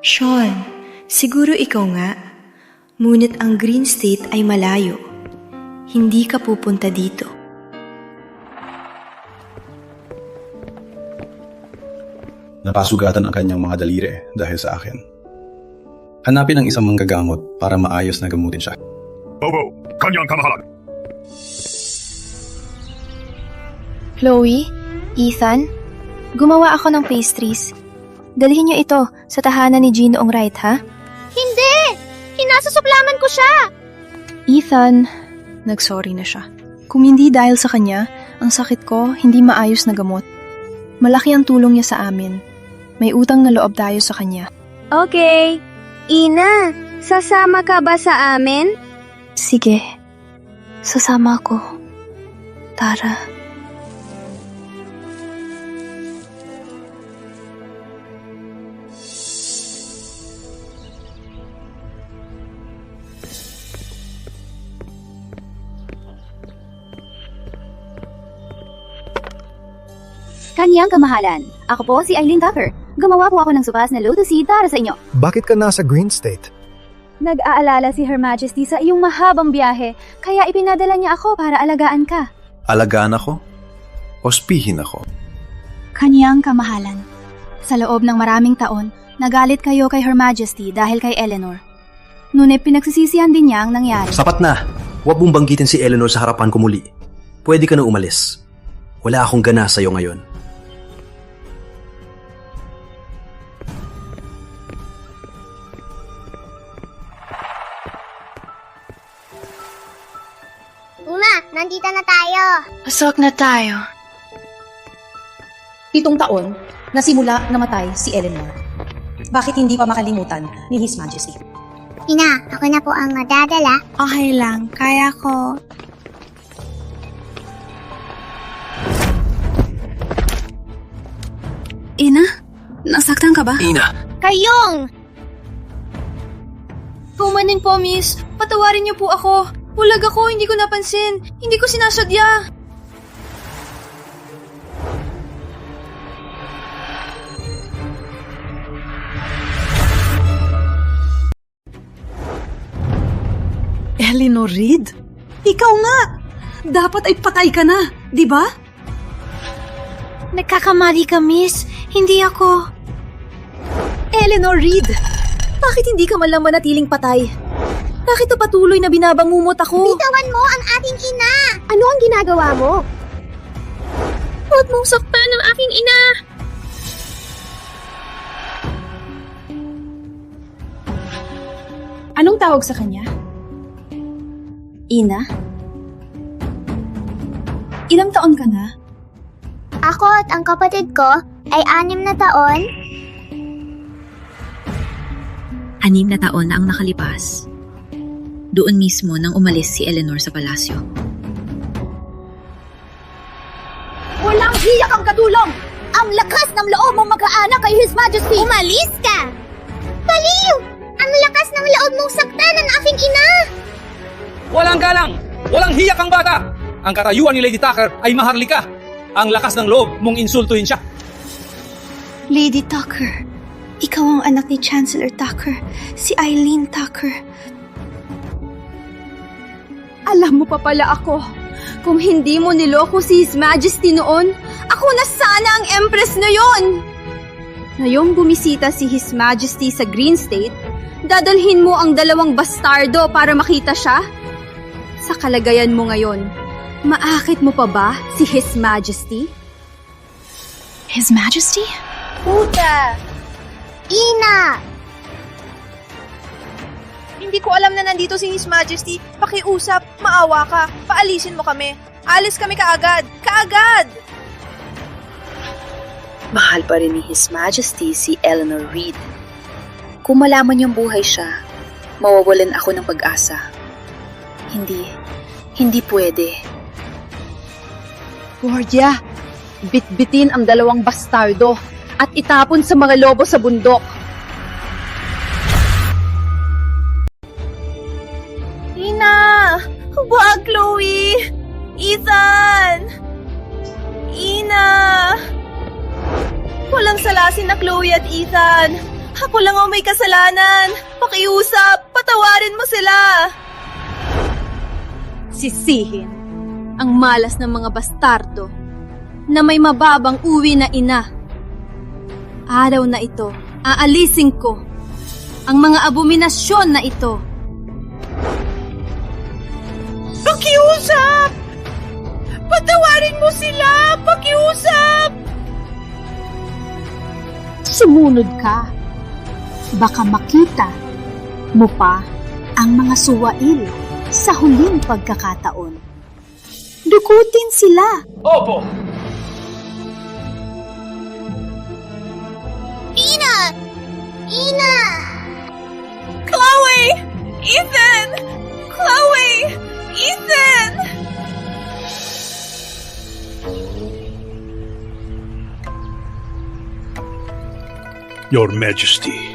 S10: Sean, siguro ikaw nga. Ngunit ang Green State ay malayo. Hindi ka pupunta dito.
S21: Napasugatan ang kanyang mga daliri dahil sa akin. Hanapin ang isang manggagamot para maayos na gamutin siya.
S20: Bobo, kanyang kamahalan.
S10: Chloe, Ethan, gumawa ako ng pastries. Dalhin niyo ito sa tahanan ni Ginoong Wright, ha?
S9: Hindi! Kinasusuklaman ko siya!
S4: Ethan, nagsorry na siya. Kung hindi dahil sa kanya, ang sakit ko hindi maayos na gamot. Malaki ang tulong niya sa amin. May utang na loob tayo sa kanya.
S9: Okay. Ina, sasama ka ba sa amin?
S10: Sige, sasama ako. Tara.
S14: Kanyang kamahalan. Ako po si Eileen Tucker. Gumawa po ako ng supas na lotus seed para sa inyo.
S25: Bakit ka nasa Green State?
S14: Nag-aalala si Her Majesty sa iyong mahabang biyahe, kaya ipinadala niya ako para alagaan ka.
S21: Alagaan ako? Ospihin ako?
S14: Kanyang kamahalan. Sa loob ng maraming taon, nagalit kayo kay Her Majesty dahil kay Eleanor. Ngunit pinagsisisihan din niya ang nangyari.
S3: Sapat na! Huwag mong banggitin si Eleanor sa harapan ko muli. Pwede ka na umalis. Wala akong gana sa'yo ngayon.
S9: Uma, nandito na tayo.
S10: Pasok na tayo.
S18: 7 taon na simula namatay si Eleanor. Bakit hindi pa makalimutan ni His Majesty?
S9: Ina, ako na po ang madadala.
S10: Okay lang, kaya ko.
S13: Ina, nasaktan ka ba?
S3: Ina!
S9: Kayong!
S10: Kumanin po, miss. Patawarin niyo po ako. Bulag ako, hindi ko napansin. Hindi ko sinasadya.
S18: Eleanor Reed? Ikaw nga! Dapat ay patay ka na, di ba?
S10: Nagkakamali ka, miss. Hindi ako.
S18: Eleanor Reed! Bakit hindi ka man lang manatiling patay? Bakit na patuloy na binabangumot ako?
S9: Bitawan mo ang aking ina! Ano ang ginagawa mo?
S10: Huwag mong saktan ang aking ina!
S13: Anong tawag sa kanya?
S14: Ina?
S13: Ilang taon ka na?
S9: Ako at ang kapatid ko ay 6 na taon.
S26: 6 na taon na ang nakalipas. Doon mismo nang umalis si Eleanor sa palasyo.
S14: Walang hiyak ang katulong!
S9: Ang lakas ng loob mong mag-aanak kay His Majesty! Umalis ka! Baliw! Ang lakas ng loob mong saktan ng aking ina!
S2: Walang galang! Walang hiyak ang bata! Ang katayuan ni Lady Tucker ay maharlika. Ang lakas ng loob mong insultuhin siya.
S10: Lady Tucker, ikaw ang anak ni Chancellor Tucker, si Eileen Tucker.
S5: Alam mo pa pala ako. Kung hindi mo niloko si His Majesty noon, ako na sana ang Empress na yon. Ngayong bumisita si His Majesty sa Green State, dadalhin mo ang 2 bastardo para makita siya? Sa kalagayan mo ngayon, maakit mo pa ba si His Majesty?
S4: His Majesty?
S9: Puta! Ina!
S7: Hindi ko alam na nandito si His Majesty. Pakiusap, maawa ka, paalisin mo kami. Alis kami kaagad! Kaagad!
S26: Mahal pa rin ni His Majesty si Eleanor Reed. Kung malaman niyang buhay siya, mawawalan ako ng pag-asa. Hindi pwede.
S5: Guardia, bitbitin ang 2 bastardo at itapon sa mga lobo sa bundok.
S7: Ina! Wag, Chloe! Ethan! Ina! Walang salasin na Chloe at Ethan. Ako lang ang may kasalanan. Pakiusap, patawarin mo sila.
S5: Sisihin ang malas ng mga bastardo na may mababang uwi na ina. Araw na ito, aalisin ko ang mga abominasyon na ito.
S7: Pakiusap! Patawarin mo sila! Pakiusap!
S14: Sumunod ka. Baka makita mo pa ang mga suwail sa huling pagkakataon. Dukutin sila.
S2: Opo!
S9: Ina! Ina!
S7: Chloe! Ethan! Chloe! Ethan!
S1: Your Majesty.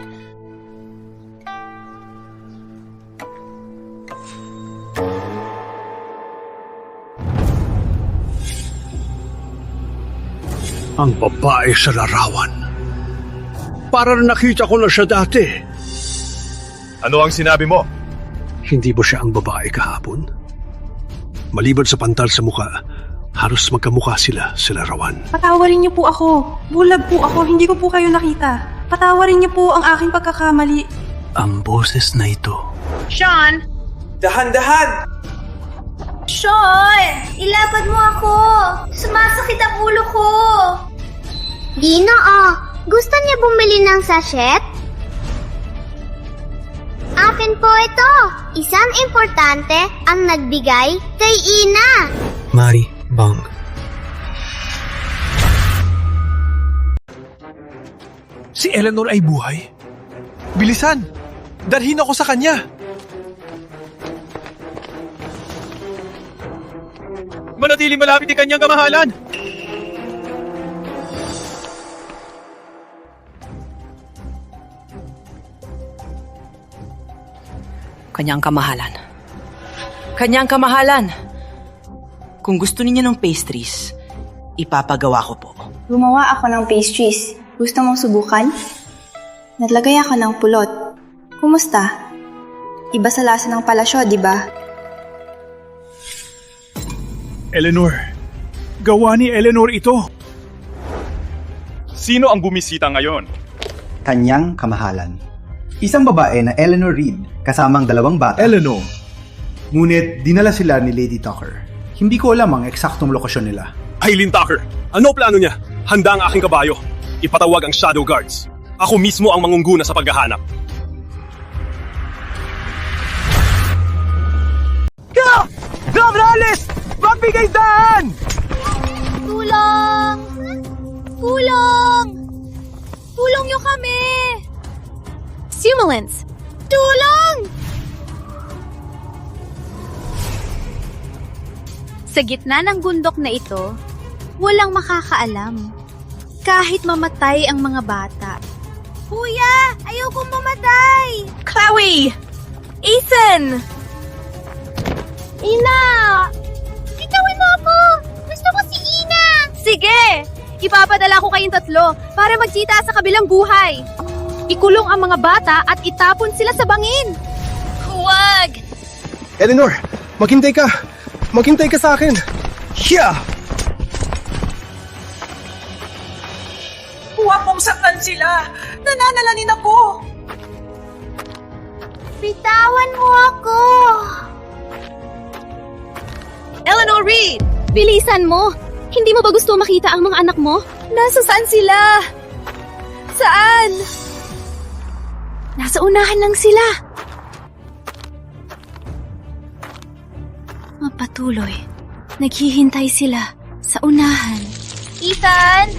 S1: Ang babae sa larawan. Para nakita ko na siya dati.
S6: Ano ang sinabi mo?
S1: Hindi ba siya ang babae kahapon? Maliban sa pantal sa muka, halos magkamukha sila sa larawan.
S7: Patawarin niyo po ako. Bulag po ako. Hindi ko po kayo nakita. Patawarin niyo po ang aking pagkakamali.
S3: Ang boses na ito.
S7: Sean!
S6: Dahan-dahan!
S9: Sean! Ilapad mo ako! Sumasakit ang ulo ko! Dino, gusto niya bumili ng sachet? Akin po ito! Isang importante ang nagbigay kay Ina!
S3: Mari Bang.
S6: Si Eleanor ay buhay? Bilisan! Dalhin ako sa kanya! Manatili malapit ni kanyang kamahalan!
S18: Kanyang kamahalan. Kanyang kamahalan! Kung gusto niya ng pastries, ipapagawa ko po.
S10: Gumawa ako ng pastries. Gusto mong subukan? Naglagay ako ng pulot. Kumusta? Iba sa lasa ng palasyo, di ba?
S20: Eleanor, gawa ni Eleanor ito. Sino ang bumisita ngayon?
S16: Kanyang kamahalan. Isang babae na Eleanor Reed kasamang 2 bata. Eleanor. Ngunit dinala sila ni Lady Tucker. Hindi ko alam ang eksaktong lokasyon nila.
S1: Eileen Tucker, ano plano niya? Handa ang aking kabayo. Ipatawag ang Shadow Guards. Ako mismo ang mangungguna sa paghahanap.
S6: Ka! Gabrales! Magbigay daan!
S9: Tulong! Tulong! Tulong niyo kami!
S5: Simulants!
S9: Tulong!
S14: Sa gitna ng bundok na ito, walang makakaalam.
S5: kahit mamatay ang mga bata. Kuya, ayokong mamatay!
S7: Chloe! Ethan!
S5: Ina! Bitawan mo ako! Gusto ko si Ina!
S7: Sige! Ipapadala ko kayong tatlo para magkita sa kabilang buhay.
S5: Ikulong ang mga bata at itapon sila sa bangin.
S7: Huwag!
S6: Eleanor, maghintay ka! Maghintay ka sa akin! Yeah!
S11: Huwag mong saktan sila! Nananalanin ako!
S9: Bitawan mo ako!
S7: Eleanor Reed!
S5: Bilisan mo! Hindi mo ba gusto makita ang mga anak mo?
S7: Nasa saan sila? Saan?
S5: Nasa unahan lang sila. Mapatuloy. Naghihintay sila sa unahan.
S9: Ethan!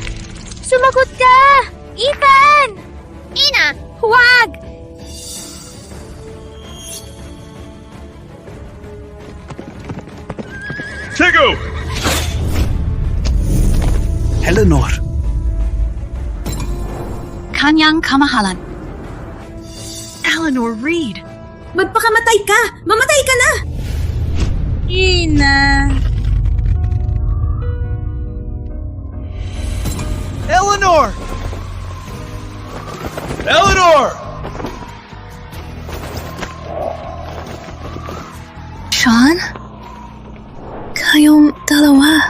S9: Sumagot ka! Ethan! Ina!
S5: Huwag!
S20: Sigo!
S21: Eleanor!
S24: Kanyang kamahalan.
S11: Eleanor Reed!
S5: Magpakamatay ka! Mamatay ka na!
S11: Ina!
S6: Eleanor! Eleanor!
S4: Sean? Kayong dalawa.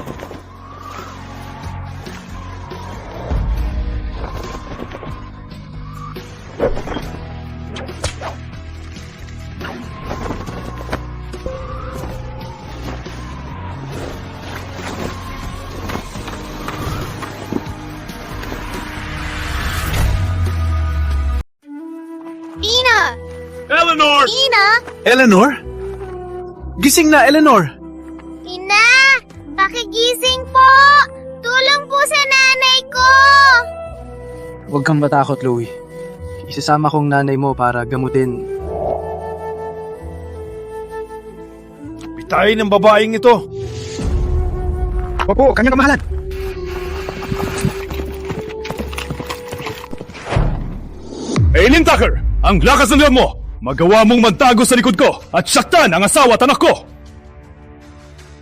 S9: Ina!
S20: Eleanor!
S9: Ina!
S19: Eleanor? Gising na, Eleanor!
S9: Ina! Pakigising po! Tulong po sa nanay ko!
S3: Huwag kang matakot, Chloe. Isasama kong nanay mo para gamutin.
S6: Bitayin ng babaeng ito! Opo, kanyang kamahalan!
S20: Aileen Tucker! Ang lakas ng loob mo! Magawa mong magtago sa likod ko at saktan ang asawa at anak ko!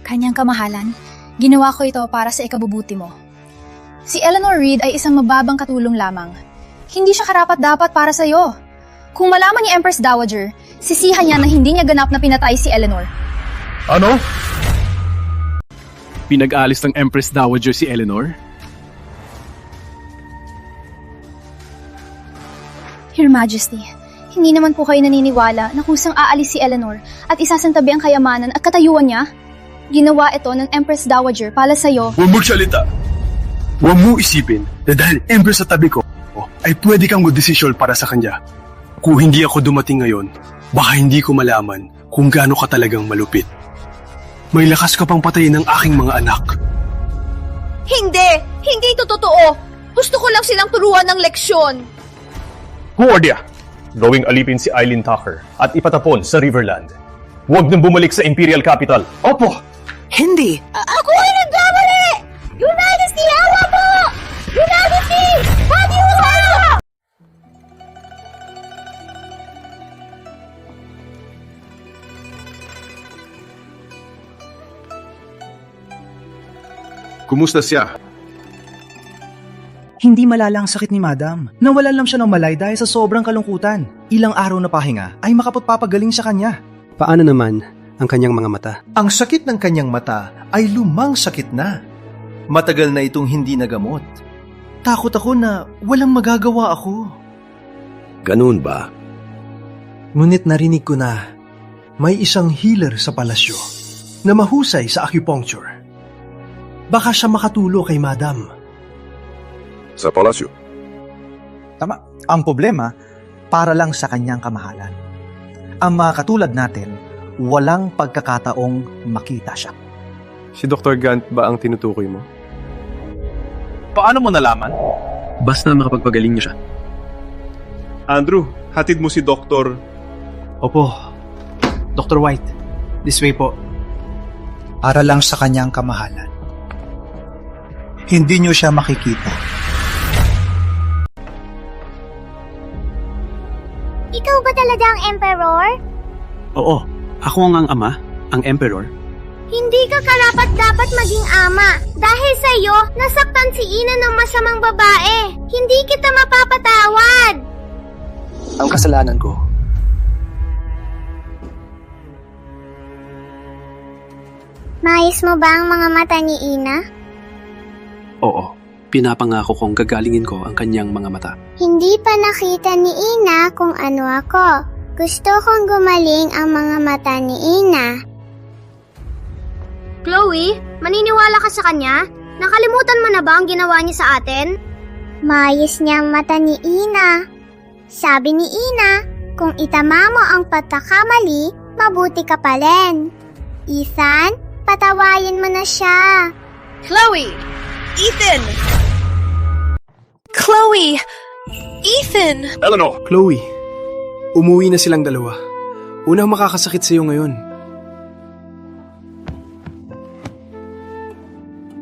S14: Kanyang kamahalan, ginawa ko ito para sa ikabubuti mo. Si Eleanor Reed ay isang mababang katulong lamang. Hindi siya karapat-dapat para sa'yo. Kung malaman ni Empress Dowager, sisihan niya na hindi niya ganap na pinatay si Eleanor.
S20: Ano?
S19: Pinag-alis ng Empress Dowager si Eleanor?
S14: Your Majesty, hindi naman po kayo naniniwala na kusang aalis si Eleanor at isasantabi ang kayamanan at katayuan niya? Ginawa ito ng Empress Dowager para sa'yo.
S19: Huwag magsalita! Huwag mo isipin na dahil Empress sa tabi ko, ay pwede kang magdesisyon para sa kanya. Kung hindi ako dumating ngayon, baka hindi ko malaman kung gaano ka talagang malupit. May lakas ka pang patayin ng aking mga anak.
S7: Hindi! Hindi ito totoo! Gusto ko lang silang turuan ng leksyon.
S6: Guardia! Gawing alipin si Aileen Tucker at ipatapon sa Riverland. Huwag nang bumalik sa Imperial Capital. Opo!
S11: Hindi!
S9: Ako ay nagkamali! Your Majesty, awa po! Your Majesty! Pati mo kayo!
S1: Kumusta siya?
S15: Hindi malala ang sakit ni Madam. Nawalan lang siya ng malay dahil sa sobrang kalungkutan. Ilang araw na pahinga ay makapagpapagaling sa kanya.
S3: Paano naman ang kanyang mga mata?
S16: Ang sakit ng kanyang mata ay lumang sakit na. Matagal na itong hindi nagamot. Takot ako na walang magagawa ako.
S8: Ganun ba?
S15: Ngunit narinig ko na may isang healer sa palasyo na mahusay sa acupuncture. Baka siya makatulong kay Madam.
S8: Sa palasyo?
S17: Tama. Ang problema, para lang sa kanyang kamahalan. Ang mga katulad natin, walang pagkakataong makita siya.
S19: Si Dr. Gant ba ang tinutukoy mo?
S6: Paano mo nalaman?
S3: Basta makapagpagaling niyo siya.
S1: Andrew, hatid mo si Dr.
S15: Opo. Dr. White, this way po.
S17: Para lang sa kanyang kamahalan. Hindi niyo siya makikita.
S9: Ikaw ba talaga ang Emperor?
S3: Oo, ako ang ama, ang Emperor.
S9: Hindi ka karapat-dapat maging ama. Dahil sa'yo, nasaktan si Ina ng masamang babae. Hindi kita mapapatawad.
S3: Ang kasalanan ko.
S9: Maayos mo ba ang mga mata ni Ina?
S3: Oo, pinapangako kong gagalingin ko ang kanyang mga mata.
S9: Hindi pa nakita ni Ina kung ano ako. Gusto kong gumaling ang mga mata ni Ina. Chloe, maniniwala ka sa kanya? Nakalimutan mo na ba ang ginawa niya sa atin? Maayos niya ang mata ni Ina. Sabi ni Ina, kung itama mo ang pagkakamali, mabuti ka pa rin. Ethan, patawayin mo na siya.
S7: Chloe! Ethan!
S4: Chloe! Ethan!
S20: Eleanor!
S15: Chloe, umuwi na silang dalawa. Unang makakasakit sa'yo ngayon.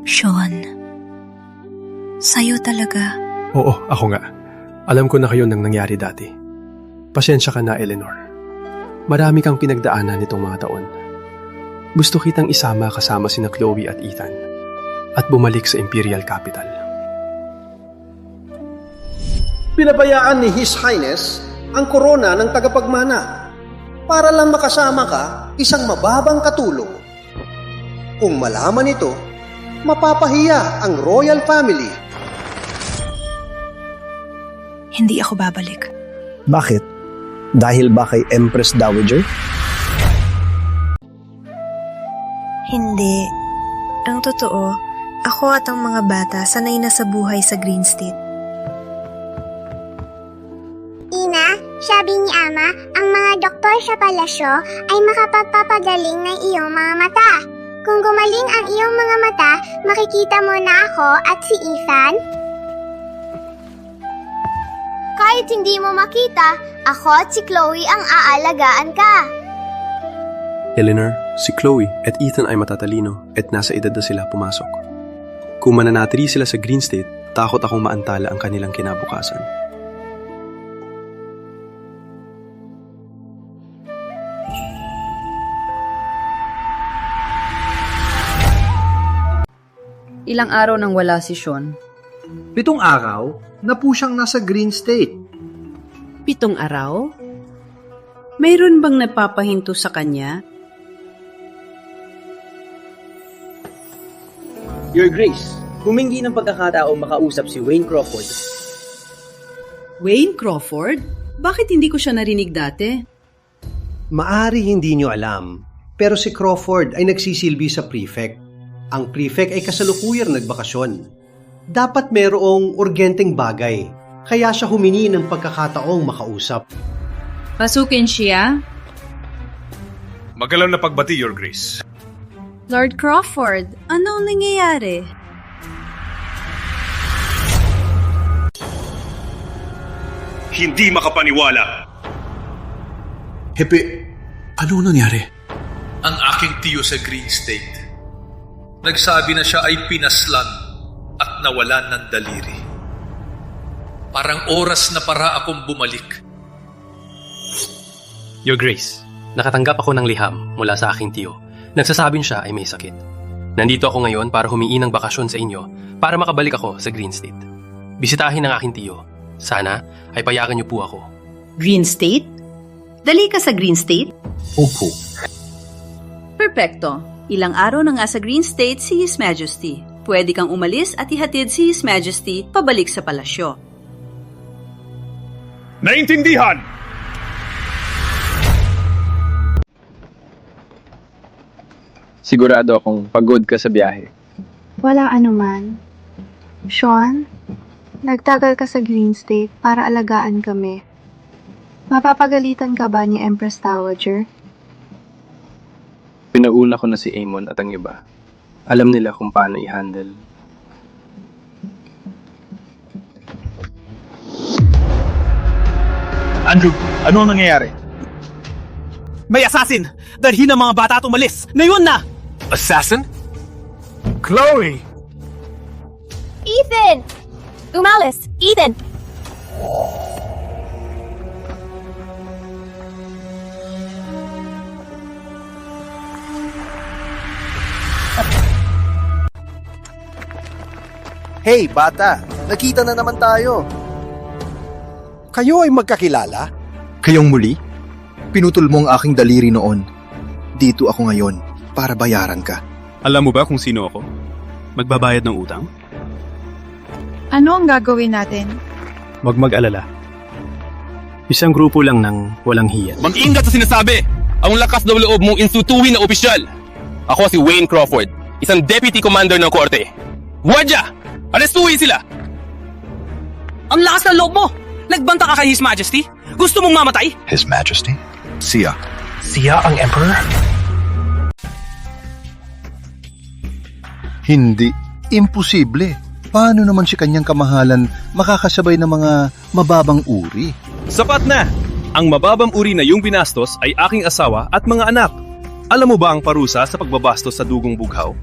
S4: Sean, sa'yo talaga.
S3: Oo, ako nga. Alam ko na kayo nang nangyari dati. Pasensya ka na, Eleanor. Marami kang pinagdaanan nitong mga taon. Gusto kitang isama kasama sina Chloe at Ethan at bumalik sa Imperial Capital.
S15: Pinabayaan ni His Highness ang korona ng tagapagmana para lang makasama ka isang mababang katulong. Kung malaman ito, mapapahiya ang royal family.
S4: Hindi ako babalik.
S15: Bakit? Dahil ba kay Empress Dowager?
S10: Hindi. Ang totoo, ako at ang mga bata sanay na sa buhay sa Green State.
S9: Ina, sabi ni Ama, ang mga doktor sa palasyo ay makapagpapagaling ng iyong mga mata. Kung gumaling ang iyong mga mata, makikita mo na ako at si Ethan. Kahit hindi mo makita, ako at si Chloe ang aalagaan ka.
S3: Eleanor, si Chloe at Ethan ay matatalino at nasa edad na sila pumasok. Kung mananatili sila sa Green State, takot akong maantala ang kanilang kinabukasan.
S18: Ilang araw nang wala si Sean.
S15: 7 araw na po siyang nasa Green State.
S11: 7 araw? Mayroon bang napapahinto sa kanya?
S12: Your Grace, humingi ng pagkakataong makausap si Wayne Crawford.
S11: Wayne Crawford? Bakit hindi ko siya narinig dati?
S13: Maari hindi nyo alam, pero si Crawford ay nagsisilbi sa prefect. Ang prefect ay kasalukuyang nagbakasyon. Dapat merong urgenteng bagay, kaya siya humingi ng pagkakataong makausap.
S18: Pasukin siya?
S6: Magalang na pagbati, Your Grace.
S18: Lord Crawford, anong nangyayari?
S20: Hindi makapaniwala.
S21: Hepe, ano nangyari?
S2: Ang aking tiyo sa Green State. Nagsabi na siya ay pinaslan at nawalan ng daliri. Parang oras na para akong bumalik.
S3: Your Grace, nakatanggap ako ng liham mula sa aking tiyo. Nagsasabing siya ay may sakit. Nandito ako ngayon para humingi ng bakasyon sa inyo para makabalik ako sa Green State. Bisitahin ang aking tiyo. Sana ay payagan niyo po ako.
S11: Green State? Dali ka sa Green State?
S21: Opo.
S11: Perpekto. Ilang araw na nga sa Green State si His Majesty. Pwede kang umalis at ihatid si His Majesty pabalik sa palasyo.
S20: Naintindihan!
S3: Sigurado akong pagod ka sa biyahe.
S10: Walang anuman. Sean, nagtagal ka sa Green State para alagaan kami. Mapapagalitan ka ba ni Empress Dowager?
S3: Pinauna ko na si Amon at ang iba. Alam nila kung paano i-handle.
S6: Andrew, ano ang nangyayari?
S2: May assassin! Dalhin ang mga bata at umalis! Ngayon na!
S6: Assassin? Chloe!
S7: Ethan! Umalis! Ethan!
S5: Hey, bata! Nakita na naman tayo! Kayo ay magkakilala?
S17: Kayong muli? Pinutol mo ang aking daliri noon. Dito ako ngayon para bayaran ka.
S1: Alam mo ba kung sino ako? Magbabayad ng utang?
S7: Ano ang gagawin natin?
S3: Huwag mag-alala. Isang grupo lang ng walang hiya.
S22: Mag-ingat sa sinasabi! Ang lakas ng loob mong insultuhin na opisyal! Ako si Wayne Crawford, isang deputy commander ng korte. Wadya! Arestuhin sila!
S23: Ang lakas ng loob mo! Nagbanta ka kay His Majesty? Gusto mong mamatay?
S24: His Majesty? Siya.
S17: Siya ang Emperor?
S24: Hindi. Imposible. Paano naman si kanyang kamahalan makakasabay ng mga mababang uri?
S6: Sapat na! Ang mababang uri na yung binastos ay aking asawa at mga anak. Alam mo ba ang parusa sa pagbabastos sa dugong bughaw?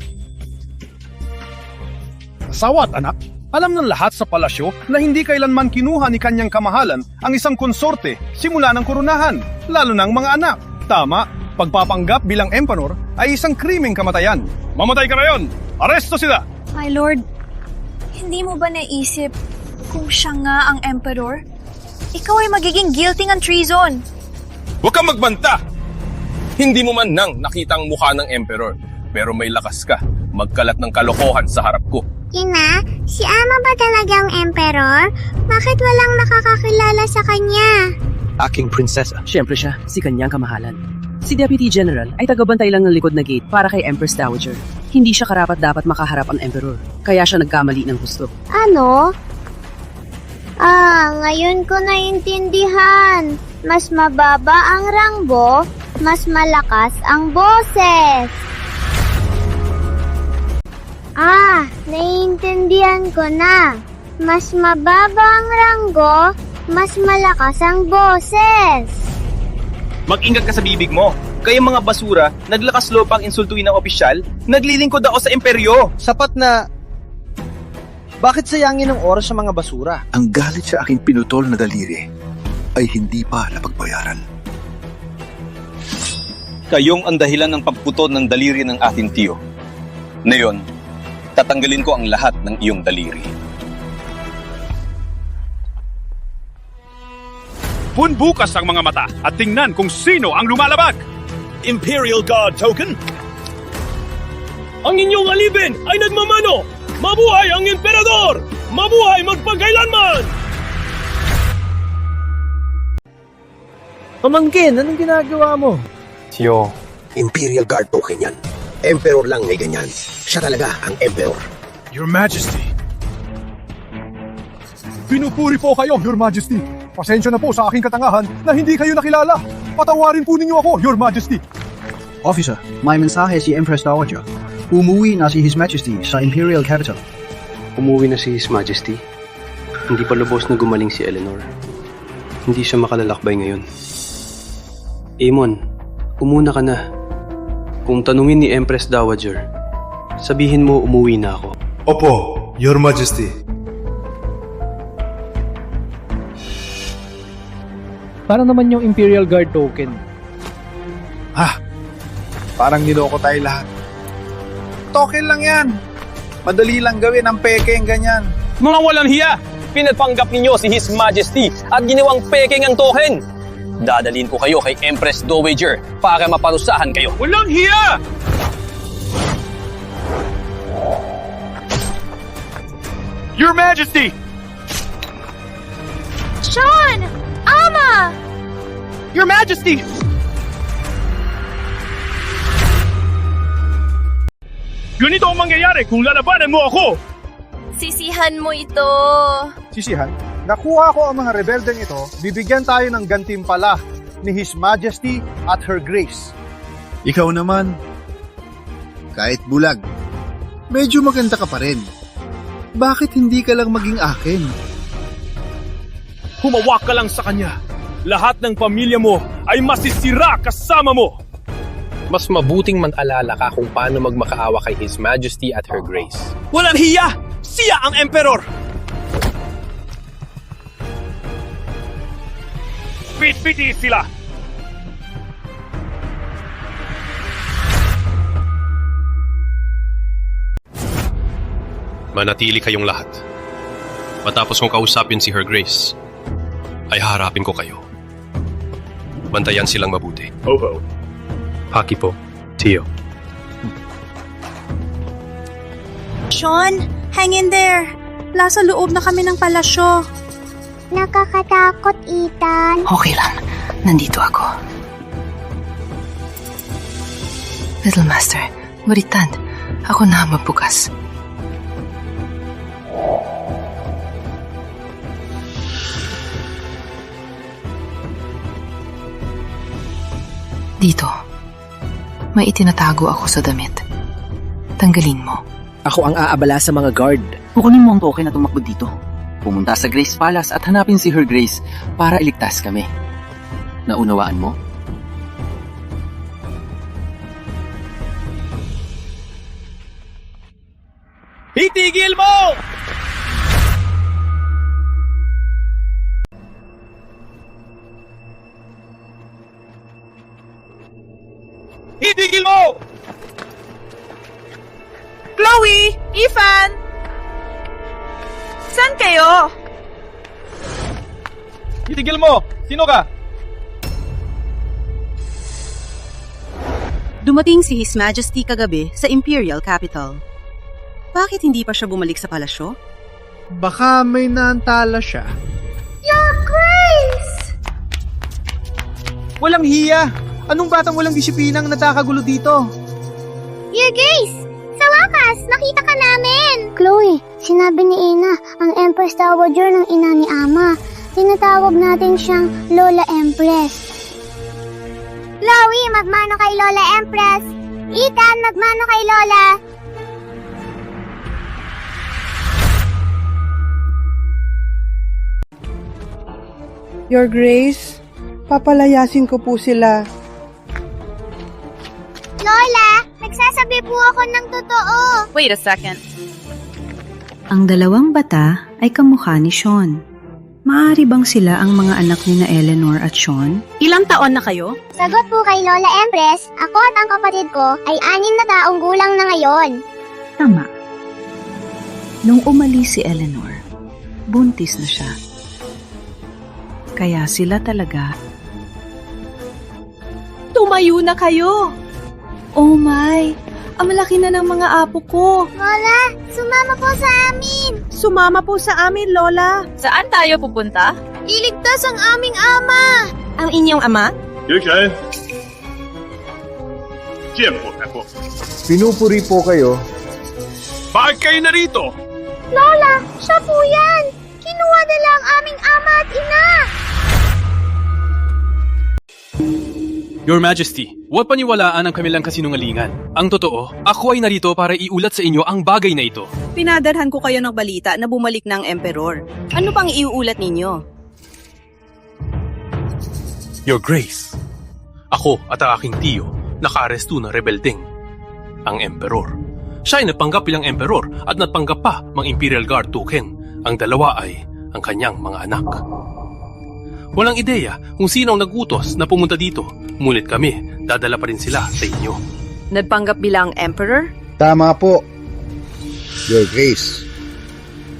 S25: Asawa at anak, alam ng lahat sa palasyo na hindi kailanman kinuha ni kanyang kamahalan ang isang konsorte simula ng koronahan, lalo ng mga anak. Tama, pagpapanggap bilang emperor ay isang krimeng kamatayan. Mamatay ka rayon! Aresto sila!
S7: My lord, hindi mo ba naisip kung siya nga ang emperor? Ikaw ay magiging guilty ng treason.
S22: Huwag kang magbanta! Hindi mo man nang nakitang mukha ng emperor, pero may lakas ka magkalat ng kalokohan sa harap ko.
S9: Ina, si Ama ba talagang emperor? Bakit walang nakakakilala sa kanya?
S12: Aking prinsesa.
S18: Siyempre siya, si kanyang kamahalan. Si Deputy General ay tagabantay lang ng likod na gate para kay Empress Dowager. Hindi siya karapat-dapat makaharap ang Emperor, kaya siya nagkamali ng husto.
S9: Ano? Ngayon ko naintindihan. Mas mababa ang ranggo, mas malakas ang boses. Naiintindihan ko na. Mas mababa ang ranggo, mas malakas ang boses.
S22: Mag-ingat ka sa bibig mo. Kayong mga basura, naglakas loob ang insultuin ng opisyal, naglilingkod ako sa imperyo.
S5: Sapat na... Bakit sayangin ang oras sa mga basura?
S24: Ang galit sa aking pinutol na daliri ay hindi pa napagbayaran.
S22: Kayong ang dahilan ng pagputol ng daliri ng ating tiyo. Ngayon, tatanggalin ko ang lahat ng iyong daliri.
S20: Punbukas ang mga mata at tingnan kung sino ang lumalabag.
S22: Imperial Guard token?
S23: Ang inyong alipin ay nagmamano! Mabuhay ang emperador! Mabuhay magpagkailanman!
S12: Pamangkin, anong ginagawa mo?
S3: Tiyo.
S26: Imperial Guard token yan. Emperor lang may ganyan. Siya talaga ang Emperor.
S25: Your Majesty. Pinupuri po kayo, Your Majesty. Pasensya na po sa aking katangahan na hindi kayo nakilala. Patawarin po ninyo ako, Your Majesty.
S27: Officer, may mensahe si Empress Dowager. Umuwi na si His Majesty sa Imperial Capital.
S3: Umuwi na si His Majesty. Hindi pa lubos na gumaling si Eleanor. Hindi siya makalalakbay ngayon. Amon, umuna ka na. Kung tanungin ni Empress Dowager, sabihin mo umuwi na ako.
S28: Opo, Your Majesty.
S12: Para naman yung Imperial Guard token.
S16: Parang niloko tayo lahat. Token lang yan. Madali lang gawin ang peke ang ganyan.
S22: Mga walang hiya! Pinapanggap ninyo si His Majesty at ginawang peking ang token. Dadalhin ko kayo kay Empress Dowager para maparusahan kayo.
S20: Walang hiya! Your Majesty!
S9: Sean! Ama!
S20: Your Majesty! Ganito ang mangyayari kung lalabanan mo ako!
S7: Sisihan mo ito.
S25: Sisihan, nakuha ko ang mga rebeldeng ito, bibigyan tayo ng gantimpala ni His Majesty at Her Grace.
S16: Ikaw naman, kahit bulag, medyo maganda ka pa rin. Bakit hindi ka lang maging akin?
S20: Humawak ka lang sa kanya. Lahat ng pamilya mo ay masisira kasama mo.
S3: Mas mabuting mag-alala ka kung paano magmakaawa kay His Majesty at Her Grace.
S20: Walang hiya! Siya ang Emperor! Pit-piti sila!
S4: Manatili kayong lahat. Matapos kong kausapin si Her Grace, ay haharapin ko kayo. Bantayan silang mabuti.
S6: Opo.
S3: Haki po, Tio.
S10: Sean, hang in there. Nasa loob na kami ng palasyo.
S9: Nakakatakot, Ethan.
S18: Okay lang. Nandito ako. Little Master, buritan. Ako na magbukas. Dito. May itinatago ako sa damit. Tanggalin mo.
S12: Ako ang aabala sa mga guard. Kukunin mo ang token at tumakbo dito. Pumunta sa Grace Palace at hanapin si Her Grace para iligtas kami. Naunawaan mo?
S23: Itigil mo! Itigil mo!
S7: Chloe! Ethan! Saan kayo?
S23: Itigil mo! Sino ka?
S18: Dumating si His Majesty kagabi sa Imperial Capital. Bakit hindi pa siya bumalik sa palasyo?
S25: Baka may naantala siya.
S9: Your Grace!
S25: Walang hiya! Anong batang walang disiplinang natakagulo dito?
S9: Your Grace! Sa wakas, nakita ka namin! Chloe, sinabi ni Ina, ang Empress Dowager ng ina ni Ama. Tinatawag natin siyang Lola Empress. Chloe, magmano kay Lola Empress! Ethan, magmano kay Lola!
S8: Your Grace, papalayasin ko po sila.
S9: Lola, nagsasabi po ako ng totoo.
S7: Wait a second.
S10: Ang dalawang bata ay kamukha ni Sean. Maaari bang sila ang mga anak ni na Eleanor at Sean?
S7: Ilang taon na kayo?
S9: Sagot po kay Lola Empress, ako at ang kapatid ko ay 6 na taong gulang na ngayon.
S10: Tama. Nung umalis si Eleanor, buntis na siya. Kaya sila talaga.
S7: Tumayo na kayo!
S10: Oh my! Ang malaki na ng mga apo ko.
S9: Lola, sumama po sa amin.
S7: Sumama po sa amin, Lola. Saan tayo pupunta?
S9: Iligtas ang aming ama.
S7: Ang inyong ama?
S20: Yukshan! Tiempo na po.
S16: Pinupuri po kayo.
S20: Bakit kayo narito?
S9: Lola, siya po yan. Kinuha nila ang aming ama at ina.
S3: Your Majesty, huwag paniwalaan ang kamilang kasinungalingan. Ang totoo, ako ay narito para iulat sa inyo ang bagay na ito.
S18: Pinadarhan ko kayo ng balita na bumalik ng Emperor. Ano pang iuulat ninyo?
S3: Your Grace, ako at ang aking tiyo nakaaresto ng rebeldeng, ang Emperor. Siya ay napanggap bilang Emperor at napanggap pa ng Imperial Guard token. Ang dalawa ay ang kanyang mga anak. Walang ideya kung sino ang nagutos na pumunta dito, ngunit kami, dadala pa rin sila sa inyo.
S7: Nagpanggap bilang Emperor?
S5: Tama po. Your Grace,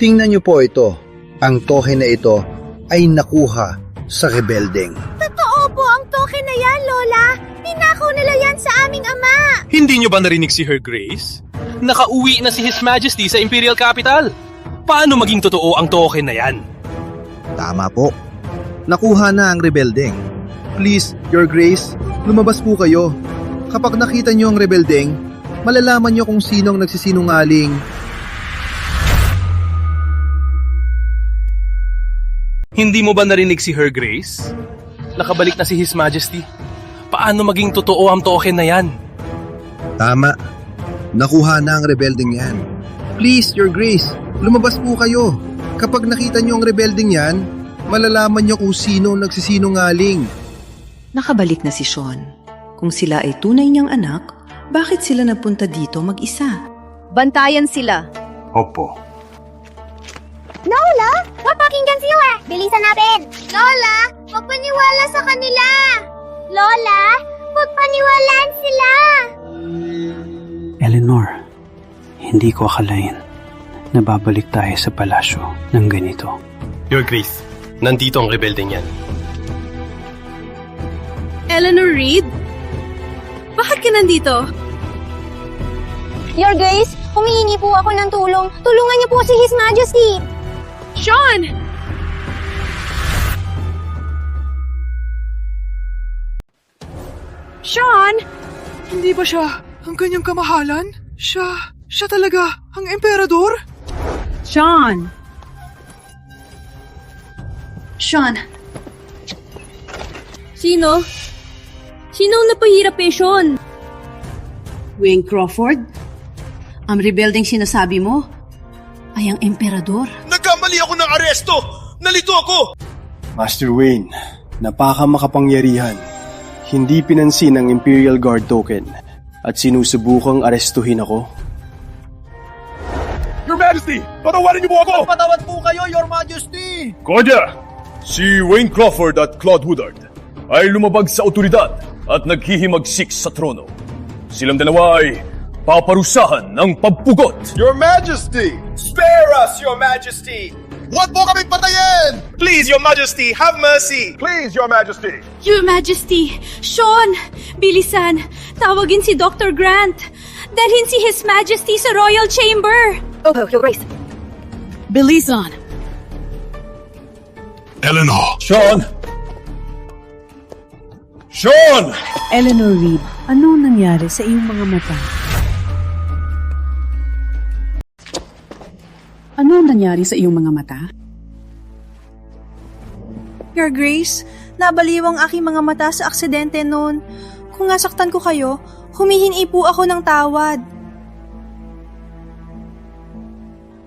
S5: tingnan niyo po ito. Ang token na ito ay nakuha sa rebeldeng.
S9: Totoo po ang token na yan, Lola. Ninakaw nila yan sa aming ama.
S3: Hindi niyo ba narinig si Her Grace? Nakauwi na si His Majesty sa Imperial Capital. Paano maging totoo ang token na yan?
S5: Tama po. Nakuha na ang rebeldeng. Please, Your Grace, lumabas po kayo. Kapag nakita niyo ang rebeldeng, malalaman niyo kung sinong nagsisinungaling.
S3: Hindi mo ba narinig si Her Grace? Nakabalik na si His Majesty. Paano maging totoo ang token na yan?
S5: Tama. Nakuha na ang rebeldeng yan. Please, Your Grace, lumabas po kayo. Kapag nakita niyo ang rebeldeng yan, malalaman niyo kung sino nagsisinungaling.
S10: Nakabalik na si Sean. Kung sila ay tunay niyang anak, bakit sila napunta dito mag-isa?
S7: Bantayan sila.
S20: Opo.
S9: Lola, mapakinggan sila. Bilisan natin. Lola, magpaniwala sa kanila. Lola, magpaniwalaan sila.
S27: Eleanor, hindi ko akalain
S1: na babalik tayo sa palasyo ng ganito.
S3: Your Grace, nandito ang rebeldeng yan.
S7: Eleanor Reed? Bakit ka nandito?
S9: Your Grace, humihingi po ako ng tulong. Tulungan niyo po si His Majesty!
S7: Sean! Sean!
S2: Hindi ba siya ang kanyang kamahalan? Siya talaga ang emperador?
S18: Sean!
S7: Sean! Sino? Sino ang napahirap eh, Sean?
S18: Wayne Crawford? Ang rebeldeng sinasabi mo ay ang emperador.
S23: Nagkamali ako ng aresto! Nalito ako!
S3: Master Wayne, napakamakapangyarihan. Hindi pinansin ang Imperial Guard token at sinusubukang arestuhin ako.
S20: Your Majesty! Patawarin niyo po ako!
S16: Patawad po kayo, Your Majesty!
S6: Kodya! Si Wayne Crawford at Claude Woodard ay lumabag sa otoridad at naghihimagsik sa trono. Silang dalawa ay paparusahan ng pagpugot.
S16: Your Majesty! Spare us, Your Majesty! Huwag mo kami patayin!
S23: Please, Your Majesty, have mercy!
S16: Please, Your Majesty!
S7: Your Majesty! Sean! Bilisan! Tawagin si Dr. Grant! Dalhin si His Majesty sa Royal Chamber!
S18: Oh, Your Grace! Bilisan!
S23: Eleanor!
S6: Sean! Sean!
S18: Eleanor Reed, ano nangyari sa iyong mga mata? Ano nangyari sa iyong mga mata?
S7: Your Grace, nabaliw ang aking mga mata sa aksidente noon. Kung nasaktan ko kayo, humihingi po ako ng tawad.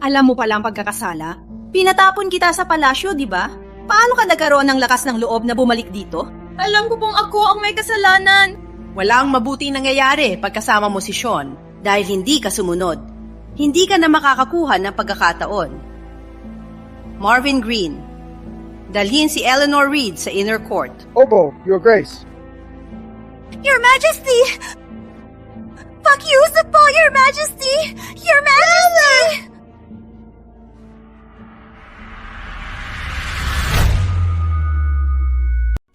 S11: Alam mo pala ang pagkakasala?
S7: Pinatapon kita sa palasyo, di ba? Paano ka nagkaroon ng lakas ng loob na bumalik dito? Alam ko pong ako ang may kasalanan.
S11: Walang mabuting nangyayari pagkasama mo si Sean dahil hindi ka sumunod. Hindi ka na makakakuha ng pagkakataon. Marvin Green, dalhin si Eleanor Reed sa inner court.
S16: Opo, Your Grace.
S7: Your Majesty! Pakiusap po, Your Majesty! Your Majesty!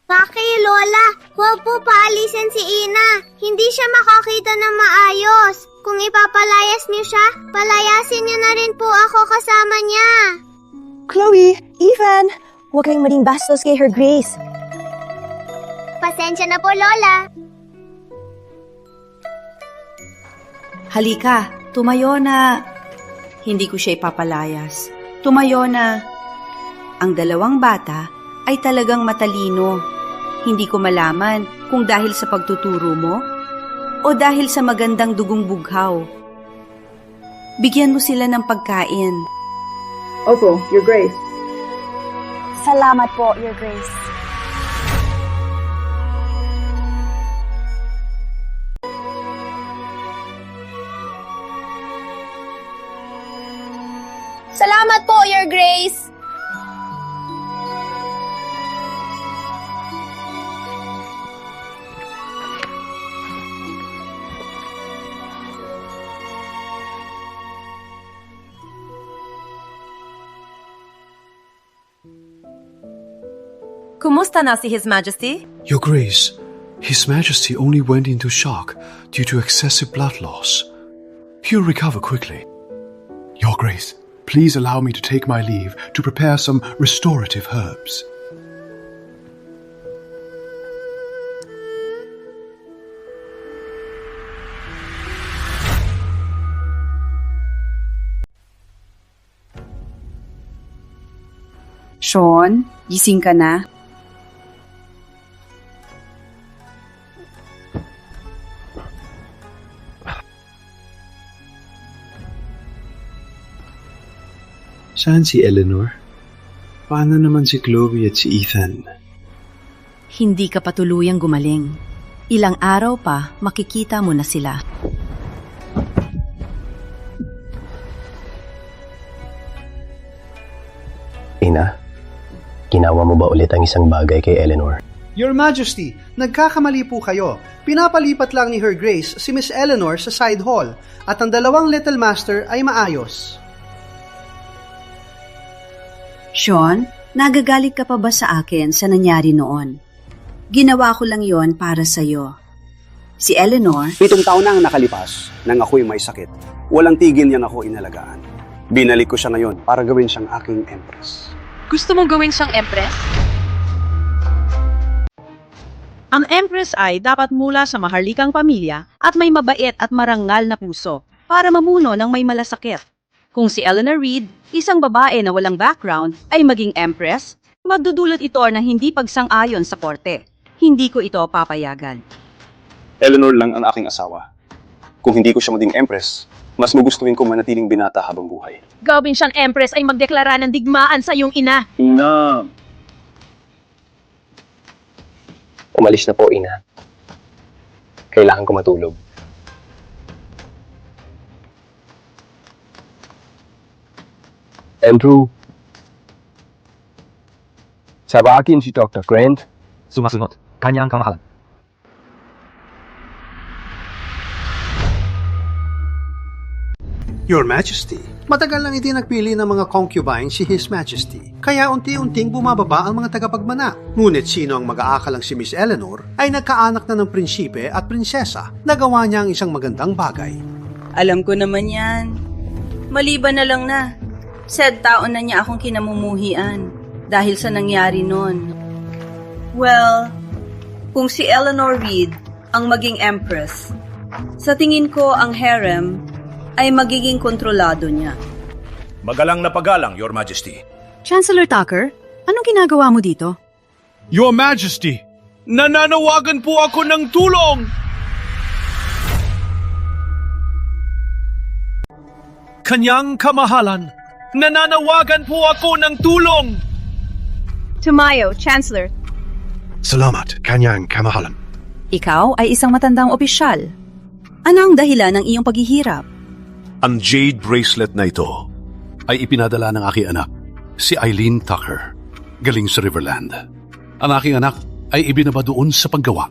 S9: Paki, Lola, huwag po paalisin si Ina. Hindi siya makakita ng maayos. Kung ipapalayas niyo siya, palayasin niyo na rin po ako kasama niya.
S10: Chloe, Ethan, huwag kayong maging bastos kay Her Grace.
S9: Pasensya na po, Lola.
S11: Halika, tumayo na. Hindi ko siya ipapalayas. Tumayo na. Ang dalawang bata ay talagang matalino. Hindi ko malaman kung dahil sa pagtuturo mo o dahil sa magandang dugong bughaw. Bigyan mo sila ng pagkain.
S8: Opo, Your Grace.
S10: Salamat po, Your Grace.
S9: Salamat po, Your Grace.
S11: Kumusta na si His Majesty?
S13: Your Grace, His Majesty only went into shock due to excessive blood loss. He'll recover quickly.
S24: Your Grace, please allow me to take my leave to prepare some restorative herbs.
S18: Sean, gising ka na?
S3: Saan si Eleanor? Paano naman si Chloe at si Ethan?
S11: Hindi ka patuluyang gumaling. Ilang araw pa, makikita mo na sila.
S14: Ina, ginawa mo ba ulit ang isang bagay kay Eleanor?
S27: Your Majesty, nagkakamali po kayo. Pinapalipat lang ni Her Grace si Miss Eleanor sa side hall at ang dalawang Little Master ay maayos.
S11: Sean, nagagalit ka pa ba sa akin sa nangyari noon? Ginawa ko lang yon para sa'yo. Si Eleanor...
S1: 7 taon na ang nakalipas nang ako'y may sakit. Walang tigil niyang ako inalagaan. Binalik ko siya ngayon para gawin siyang aking empress.
S4: Gusto mong gawin siyang empress? Ang empress ay dapat mula sa maharlikang pamilya at may mabait at marangal na puso para mamuno ng may malasakit. Kung si Eleanor Reed, isang babae na walang background, ay maging empress, magdudulot ito ng hindi pagsang-ayon sa korte. Hindi ko ito papayagan.
S1: Eleanor lang ang aking asawa. Kung hindi ko siya maging empress, mas magustuhin ko manatiling binata habang buhay.
S4: Gawin siyang empress ay magdeklara ng digmaan sa iyong ina.
S1: Ina!
S14: Umalis na po, ina. Kailangan ko matulog. Andrew, sa akin si Dr. Grant.
S15: Sumasunod, kanyang kamahalan.
S17: Your Majesty, matagal lang itinagpili ng mga concubine si His Majesty, kaya unti-unting bumababa ang mga tagapagmana. Ngunit sino ang mag-aakalang si Miss Eleanor ay nagkaanak na ng prinsipe at prinsesa, nagawa niya ang isang magandang bagay.
S11: Alam ko naman yan. Maliban na lang na. Said taon na niya akong kinamumuhian dahil sa nangyari nun. Well, kung si Eleanor Reed ang maging empress, sa tingin ko ang harem ay magiging kontrolado niya.
S20: Magalang na pagalang, Your Majesty.
S4: Chancellor Tucker, anong ginagawa mo dito?
S23: Your Majesty, nananawagan po ako ng tulong! Kanyang kamahalan, nananawagan po ako ng tulong!
S4: Tumayo, Chancellor.
S13: Salamat, kanyang kamahalan.
S11: Ikaw ay isang matandang opisyal. Ano ang dahilan ng iyong paghihirap?
S13: Ang jade bracelet na ito ay ipinadala ng aking anak, si Eileen Tucker, galing sa Riverland. Ang aking anak ay ibinaba doon sa paggawa.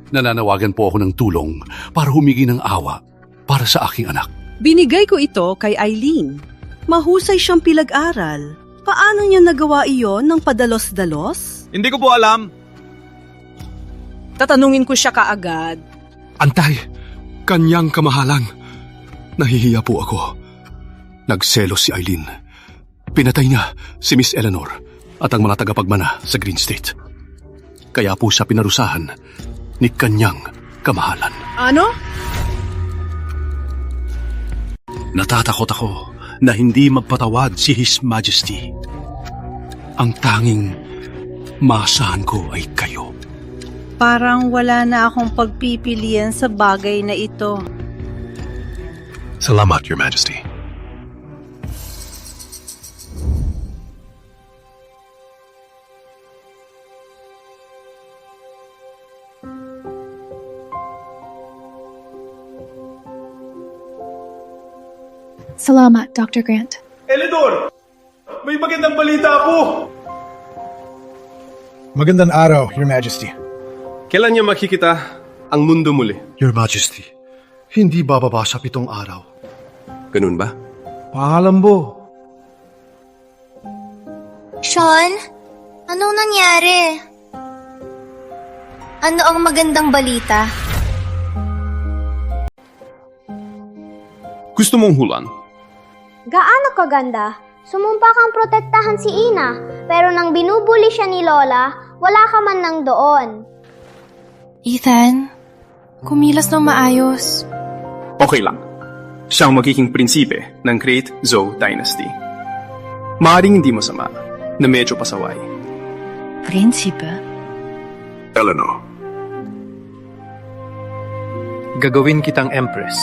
S13: Nananawagan po ako ng tulong para humingi ng awa para sa aking anak.
S4: Binigay ko ito kay Eileen. Mahusay siyang pilag-aral. Paano niya nagawa iyon ng padalos-dalos?
S25: Hindi ko po alam.
S4: Tatanungin ko siya kaagad.
S13: Antay, kanyang kamahalan. Nahihiya po ako. Nagselos si Eileen. Pinatay niya si Miss Eleanor at ang mga tagapagmana sa Green State. Kaya po siya pinarusahan ni kanyang kamahalan.
S4: Ano?
S13: Natatakot ako na hindi magpatawad si His Majesty. Ang tanging maasahan ko ay kayo.
S11: Parang wala na akong pagpipilian sa bagay na ito.
S13: Salamat, Your Majesty.
S19: Salamat, Dr. Grant.
S23: Eleanor! May magandang balita ako!
S25: Magandang araw, Your Majesty.
S3: Kailan niya makikita ang mundo muli?
S13: Your Majesty, hindi bababa sa 7 araw.
S3: Ganun ba?
S25: Pahalambo.
S9: Sean, anong nangyari? Ano ang magandang balita?
S3: Gusto mong hulan?
S9: Gaano kaganda? Sumumpa kang protektahan si Ina, pero nang binubuli siya ni Lola, wala ka man nang doon.
S19: Ethan, kumilos ng maayos.
S3: Okay lang. Siya ang magiging prinsipe ng Great Zhou Dynasty. Maaaring hindi masama na medyo pasaway.
S19: Prinsipe?
S13: Eleanor.
S21: Gagawin kitang empress.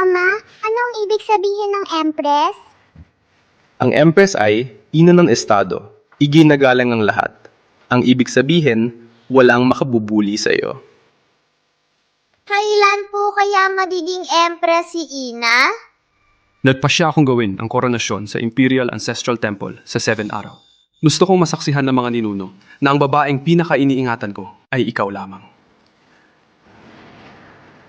S9: Ama, anong ibig sabihin ng empress?
S22: Ang empress ay ina ng estado, iginagalang ng lahat. Ang ibig sabihin, walang makabubuli sa iyo.
S9: Kailan po kaya magiging empress si Ina?
S3: Nagpasya akong gawin ang koronasyon sa Imperial Ancestral Temple sa 7 araw. Gusto kong masaksihan ng mga ninuno na ang babaeng pinaka-iniingatan ko ay ikaw lamang.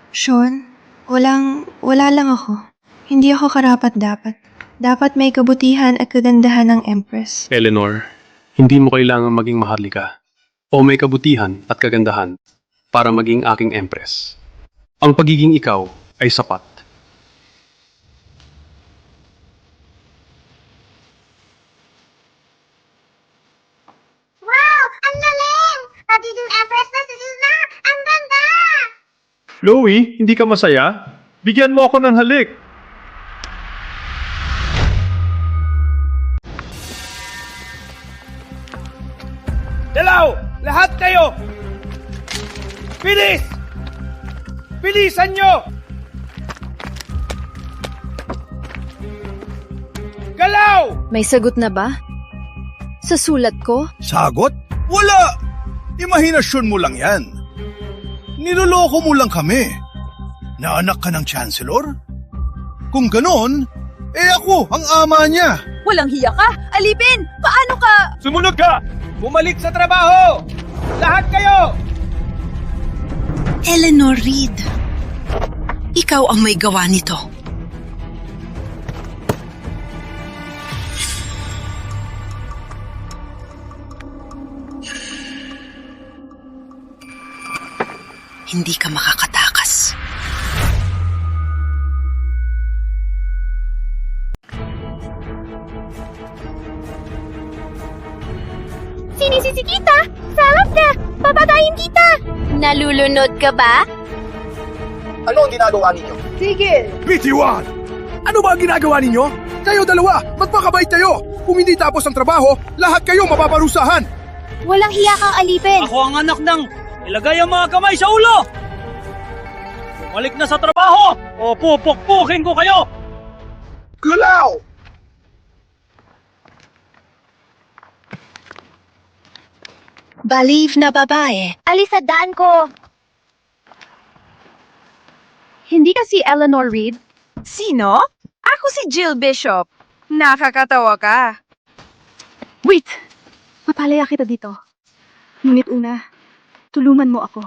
S10: Sean, wala lang ako. Hindi ako karapat-dapat. Dapat may kabutihan at kagandahan ng Empress.
S3: Eleanor, hindi mo kailangan maging maharlika o may kabutihan at kagandahan para maging aking Empress. Ang pagiging ikaw ay sapat.
S9: Wow! Ang galing! Pagiging Empress na si Zina! Ang ganda!
S21: Chloe, hindi ka masaya? Bigyan mo ako ng halik.
S23: Dalaw! Lahat kayo! Bilis! Bilisan nyo! Galaw!
S19: May sagot na ba? Sa sulat ko?
S24: Sagot? Wala! Imahinasyon mo lang yan. Niloloko mo lang kami. Na anak ka ng Chancellor? Kung ganon, ako ang ama niya.
S11: Walang hiya ka! Alipin! Paano ka?
S23: Sumunod ka! Bumalik sa trabaho! Lahat kayo!
S11: Eleanor Reed, ikaw ang may gawa nito. Hindi ka makakatakas.
S9: Sinisisi kita! Salap ka! Papatayin kita! Nalulunod ka ba?
S24: Ano ang ginagawa ninyo?
S9: Tigil!
S25: BT1! Ano ba ang ginagawa ninyo? Kayo dalawa, magpakabait kayo! Kung hindi tapos ang trabaho, lahat kayo mapaparusahan!
S9: Walang hiya kang alipin!
S23: Ako ang anak ng ilagay ang mga kamay sa ulo! Bumalik na sa trabaho o pupukpukin ko kayo!
S24: Galaw!
S19: Balieve na babae.
S9: Alis sa daan ko!
S4: Hindi ka si Eleanor Reed? Sino? Ako si Jill Bishop. Nakakatawa ka.
S19: Wait! Mapalaya kita dito. Ngunit una, tulungan mo ako.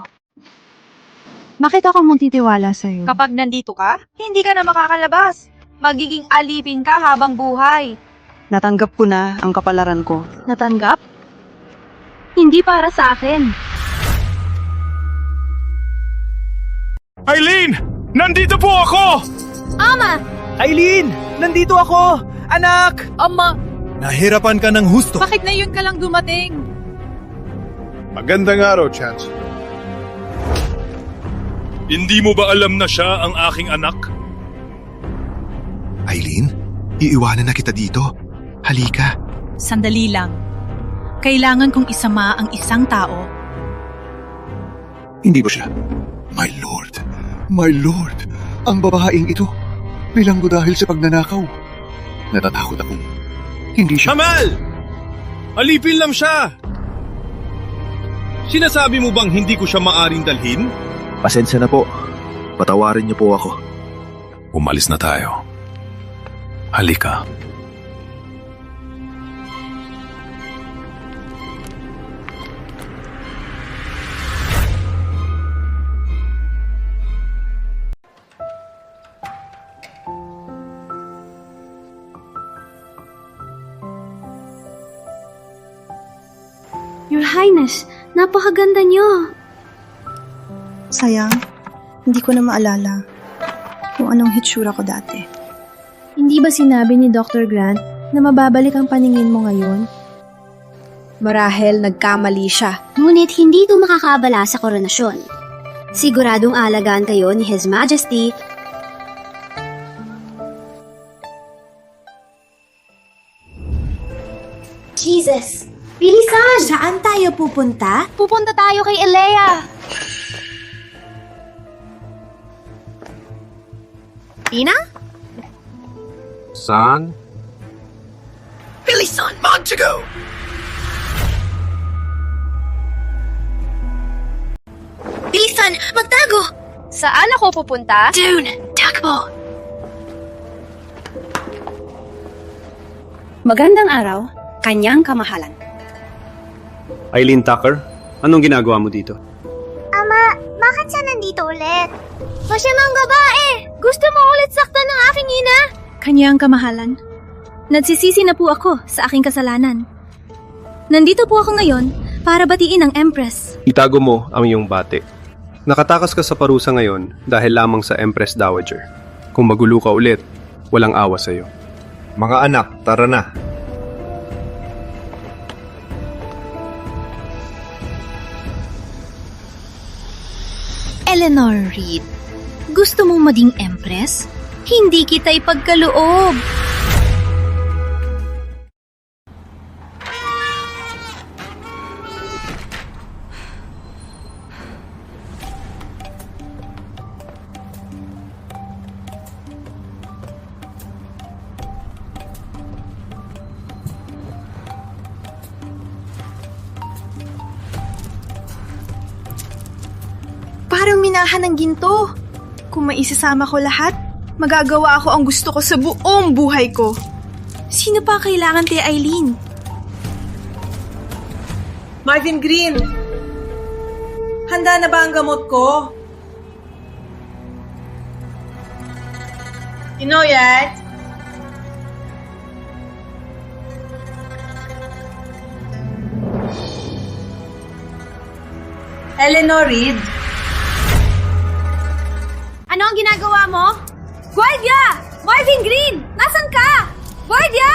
S19: Bakit ako magtitiwala sa'yo?
S4: Kapag nandito ka, hindi ka na makakalabas. Magiging alipin ka habang buhay.
S18: Natanggap ko na ang kapalaran ko.
S4: Natanggap? Hindi para sa akin.
S23: Eileen! Nandito po ako!
S9: Ama!
S23: Eileen! Nandito ako! Anak!
S19: Ama!
S24: Nahirapan ka ng husto.
S19: Bakit ngayon ka lang dumating?
S24: Magandang araw, Chance.
S20: Hindi mo ba alam na siya ang aking anak?
S24: Eileen, iiwanan na kita dito. Halika.
S19: Sandali lang. Kailangan kong isama ang isang tao.
S24: Hindi ba siya? My Lord, ang babaeng ito. Bilanggo dahil sa pagnanakaw. Natatakot akong hindi siya.
S23: Kamal! Alipin lang siya! Sinasabi mo bang hindi ko siya maaring dalhin?
S24: Pasensya na po. Patawarin niyo po ako.
S13: Umalis na tayo. Halika.
S9: Your Highness, napakaganda niyo.
S10: Sayang, hindi ko na maalala kung anong hitsura ko dati.
S19: Hindi ba sinabi ni Dr. Grant na mababalik ang paningin mo ngayon?
S2: Marahil nagkamali siya.
S9: Ngunit hindi ito makakabala sa koronasyon. Siguradong alagaan kayo ni His Majesty. Jesus! Bilisan!
S2: Saan tayo pupunta?
S9: Pupunta tayo kay Elea!
S2: Tina?
S21: Son?
S2: Bilisan! Montague! Bilisan! Magtago!
S9: Saan ako pupunta?
S2: Dune! Takbo!
S11: Magandang araw, kanyang kamahalan.
S3: Eileen Tucker, anong ginagawa mo dito?
S9: Ama, bakit siya nandito ulit? Masamang babae! Gusto mo ulit saktan ng aking ina?
S19: Kanyang kamahalan. Nagsisisi na po ako sa aking kasalanan. Nandito po ako ngayon para batiin ang Empress.
S3: Itago mo ang iyong bate. Nakatakas ka sa parusa ngayon dahil lamang sa Empress Dowager. Kung magulo ka ulit, walang awa sa iyo.
S5: Mga anak, tara na.
S19: Eleanor Reed, gusto mong maging Empress? Hindi kita ipagkaloob.
S10: Parang minahan ng ginto. Kung maisasama ko lahat, magagawa ako ang gusto ko sa buong buhay ko. Sino pa kailangan kay Eileen?
S6: Marvin Green! Handa na ba ang gamot ko? You know yet? Eleanor Reed?
S10: Ano ang ginagawa mo? Guardia! Marvin Green! Nasaan ka? Guardia!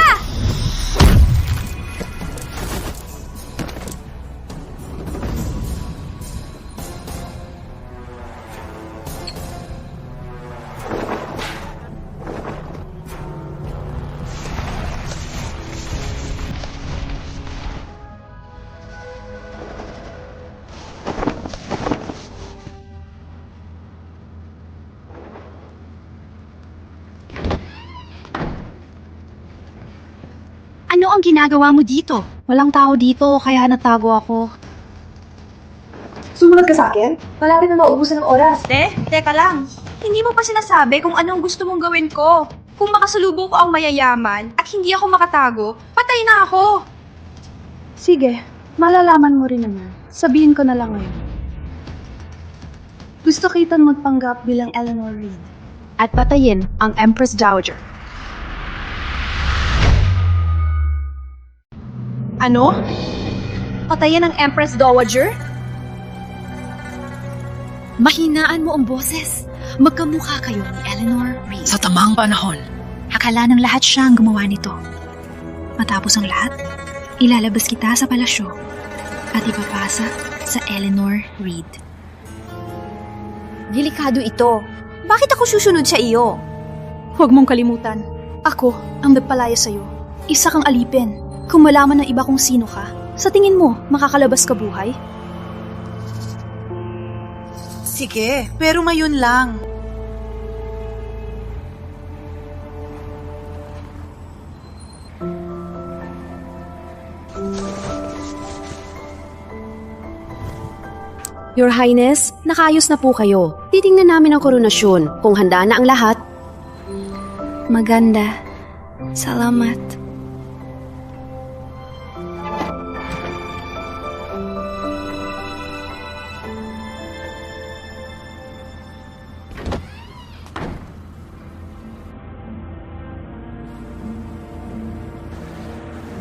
S4: Ano ang ginagawa mo dito? Walang tao dito, kaya natago ako.
S10: Sumunod ka sa akin? Malapit na maubusan ng oras.
S7: Teka lang. Hindi mo pa sinasabi kung anong gusto mong gawin ko. Kung makasalubong ko ang mayayaman at hindi ako makatago, patay na ako.
S19: Sige, malalaman mo rin naman. Sabihin ko na lang ngayon. Gusto kitang magpanggap bilang Eleanor Reed.
S4: At patayin ang Empress Dowager.
S7: Ano? Patayin ang Empress Dowager?
S8: Mahinaan mo ang boses. Magkamukha kayo ni Eleanor Reed.
S12: Sa tamang panahon.
S8: Akala ng lahat siya ang gumawa nito. Matapos ang lahat, ilalabas kita sa palasyo at ipapasa sa Eleanor Reed.
S10: Delikado ito. Bakit ako susunod sa iyo?
S19: Huwag mong kalimutan. Ako ang nagpalaya sa'yo. Isa kang alipin. Kung malaman ng iba kung sino ka, sa tingin mo, makakalabas ka buhay?
S6: Sige, pero ngayon lang.
S16: Your Highness, nakaayos na po kayo. Titingnan namin ang koronasyon kung handa na ang lahat.
S10: Maganda. Salamat.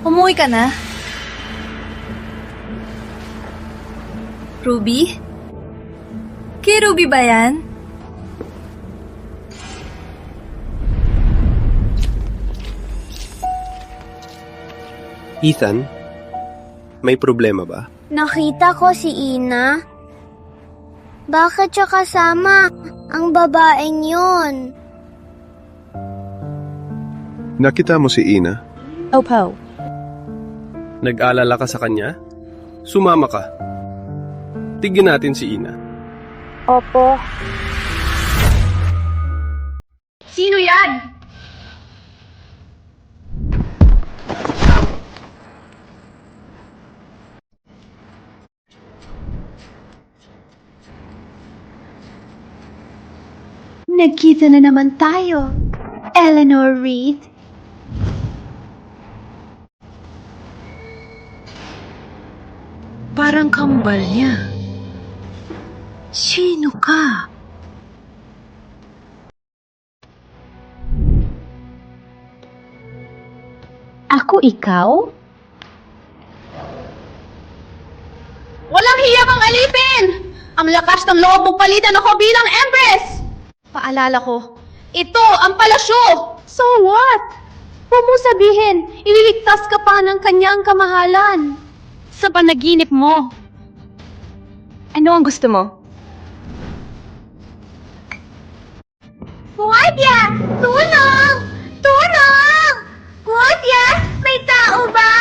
S10: Umuwi ka na? Ruby? Kay Ruby ba yan?
S3: Ethan, may problema ba?
S9: Nakita ko si Ina. Bakit siya kasama ang babaeng yun?
S3: Nakita mo si Ina?
S16: Opo.
S3: Nag-alala ka sa kanya? Sumama ka. Tignan natin si Ina.
S9: Opo.
S7: Sino yan?
S2: Nagkita na naman tayo, Eleanor Reed.
S8: kambal niya. Sino ka? Ako ikaw?
S7: Walang hiya kang alipin! Ang lakas ng loob mong palitan ako bilang Empress! Paalala ko, ito ang palasyo!
S9: So what? Huwag mo sabihin, ililigtas ka pa ng kanyang kamahalan.
S7: Sa panaginip mo.
S9: Ano ang gusto mo? Guardia! Tulong! Tulong! Guardia! May tao ba?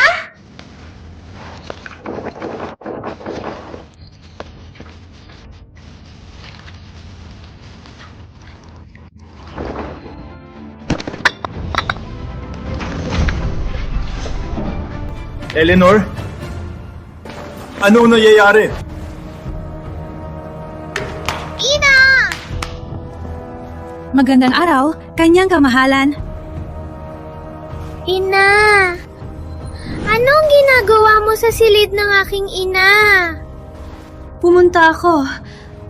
S24: Eleanor? Ano nangyayari?
S9: Ina!
S8: Magandang araw, kanyang kamahalan.
S9: Ina! Anong ginagawa mo sa silid ng aking ina?
S10: Pumunta ako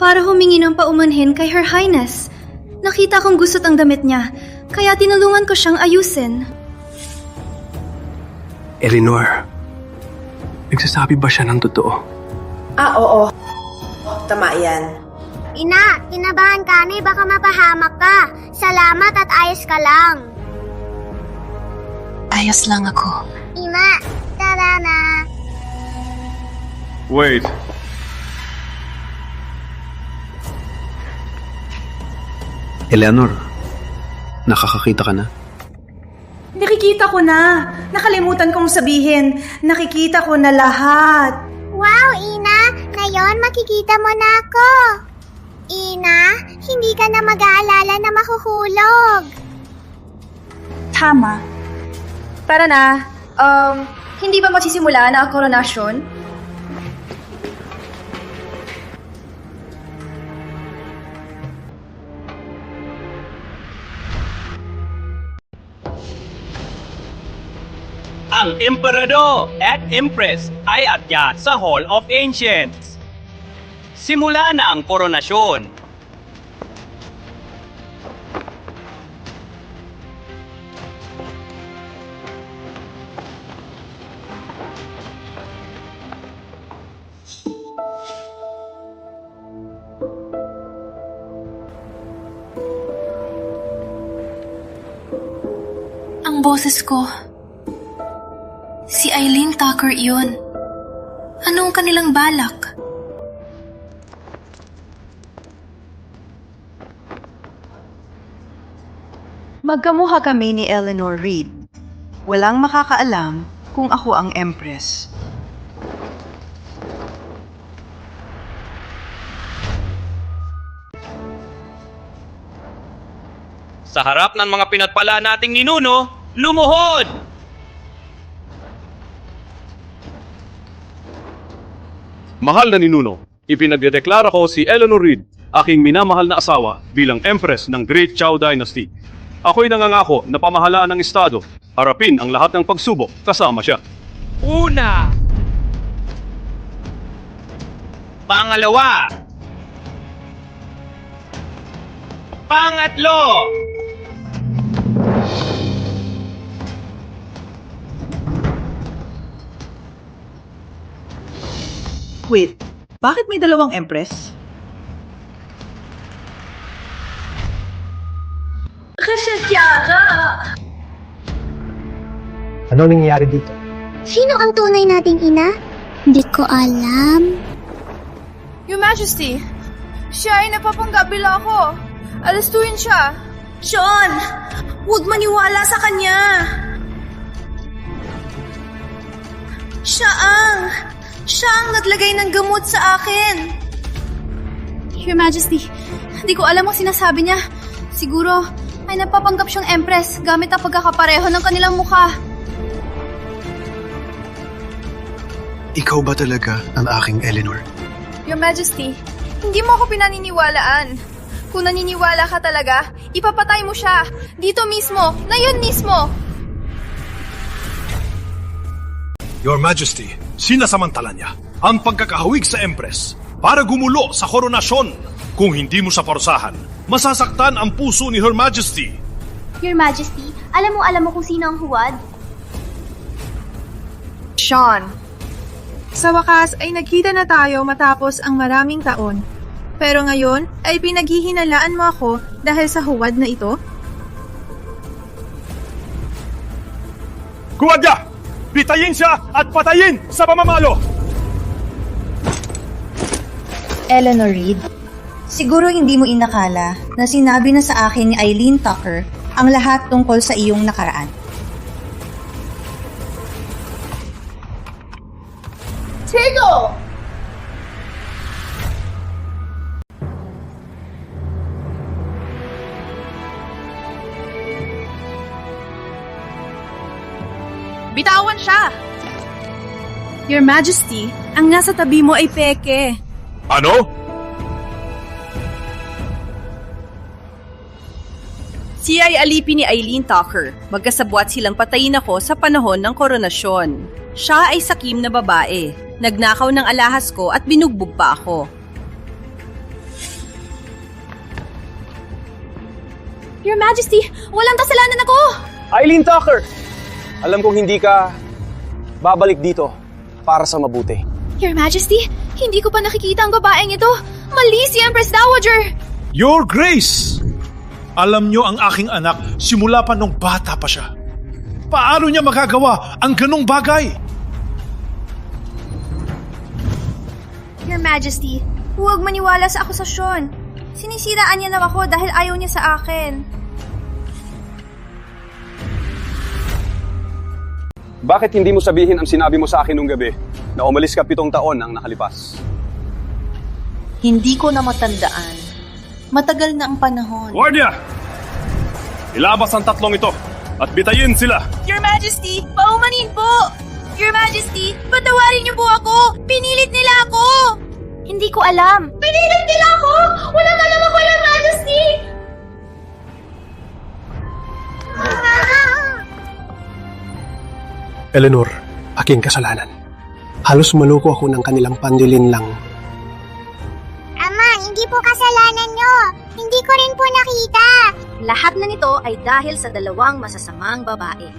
S10: para humingi ng paumanhin kay Her Highness. Nakita kong gusot ang damit niya, kaya tinulungan ko siyang ayusin.
S3: Eleanor, nagsasabi ba siya ng totoo?
S6: Oo. Tama yan.
S9: Ina, kinabahan ka na, baka mapahamak ka. Salamat at ayos ka lang.
S8: Ayos lang ako.
S9: Ina, tara na.
S21: Wait.
S3: Eleanor, nakakakita ka na?
S6: Nakikita ko na. Nakalimutan kong sabihin. Nakikita ko na lahat.
S9: Wow, Ina! Ngayon makikita mo na ako. Ina, hindi ka na mag-aalala na mahuhulog.
S10: Tama. Tara na. Hindi ba magsisimula na ang koronasyon?
S23: Ang Emperador at Empress ay akyat sa Hall of Ancients. Simula na ang koronasyon.
S10: Ang boses ko. Si Eileen Tucker iyon. Ano ang kanilang balak?
S4: Magkamuha kami ni Eleanor Reed. Walang makakaalam kung ako ang Empress.
S23: Sa harap ng mga pinatpala nating ninuno, lumuhod!
S13: Mahal na ninuno, ipinagdedeklara ko si Eleanor Reed, aking minamahal na asawa bilang Empress ng Great Chow Dynasty. Ako'y nangangako na pamahalaan ng Estado, harapin ang lahat ng pagsubok kasama siya.
S23: Una! Pangalawa! Pangatlo!
S6: Wait, bakit may dalawang Empress?
S9: Kasi Tiara!
S3: Ano nangyayari dito?
S9: Sino ang tunay nating ina? Hindi ko alam.
S19: Your Majesty, siya ay napapanggap bila ako. Alastuin siya.
S10: John! Huwag maniwala sa kanya! Siya ang naglagay ng gamot sa akin.
S19: Your Majesty, hindi ko alam ang sinasabi niya. Siguro ay napapanggap siyang Empress gamit ang pagkakapareho ng kanilang mukha.
S3: Ikaw ba talaga ang aking Eleanor?
S19: Your Majesty, hindi mo ako pinaniniwalaan. Kung naniniwala ka talaga, ipapatay mo siya. Dito mismo, ngayon mismo.
S24: Your Majesty, sinasamantala niya. ang pagkakahawig sa Empress para gumulo sa koronasyon. Kung hindi mo siya parusahan, masasaktan ang puso ni Her Majesty.
S9: Your Majesty, alam mo kung sino ang huwad?
S10: Sean, sa wakas ay nagkita na tayo matapos ang maraming taon. Pero ngayon ay pinaghihinalaan mo ako dahil sa huwad na ito?
S20: Guardia! Bitayin siya at patayin sa pamamalo!
S10: Eleanor Reed, siguro hindi mo inakala na sinabi na sa akin ni Eileen Tucker ang lahat tungkol sa iyong nakaraan.
S9: Tigo!
S19: Bitawan siya! Your Majesty, ang nasa tabi mo ay peke.
S20: Ano?
S11: Siya ay alipin ni Eileen Tucker. Magkasabwat silang patayin ako sa panahon ng koronasyon. Siya ay sakim na babae. Nagnakaw ng alahas ko at binugbog pa ako.
S19: Your Majesty, walang kasalanan ako!
S1: Eileen Tucker! Alam kong hindi ka babalik dito para sa mabuti.
S19: Your Majesty, hindi ko pa nakikita ang babaeng ito. Mali si Empress Dowager!
S24: Your Grace! Alam nyo ang aking anak simula pa nung bata pa siya. Paano niya magagawa ang ganong bagay?
S10: Your Majesty, huwag maniwala sa akusasyon. Sinisiraan niya na ako dahil ayaw niya sa akin.
S1: Bakit hindi mo sabihin ang sinabi mo sa akin nung gabi na umalis ka 7 taon ang nakalipas?
S11: Hindi ko na matandaan. Matagal na ang panahon.
S20: Guardia! Ilabas ang 3 ito at bitayin sila!
S19: Your Majesty, paumanin po! Your Majesty, patawarin niyo po ako! Pinilit nila ako!
S9: Hindi ko alam. Pinilit nila ako! Walang alam ako, Your Majesty!
S3: Eleanor, aking kasalanan. Halos maloko ako ng kanilang pandilin lang.
S9: Ama, hindi po kasalanan nyo. Hindi ko rin po nakita.
S10: Lahat na nito ay dahil sa 2 masasamang babae.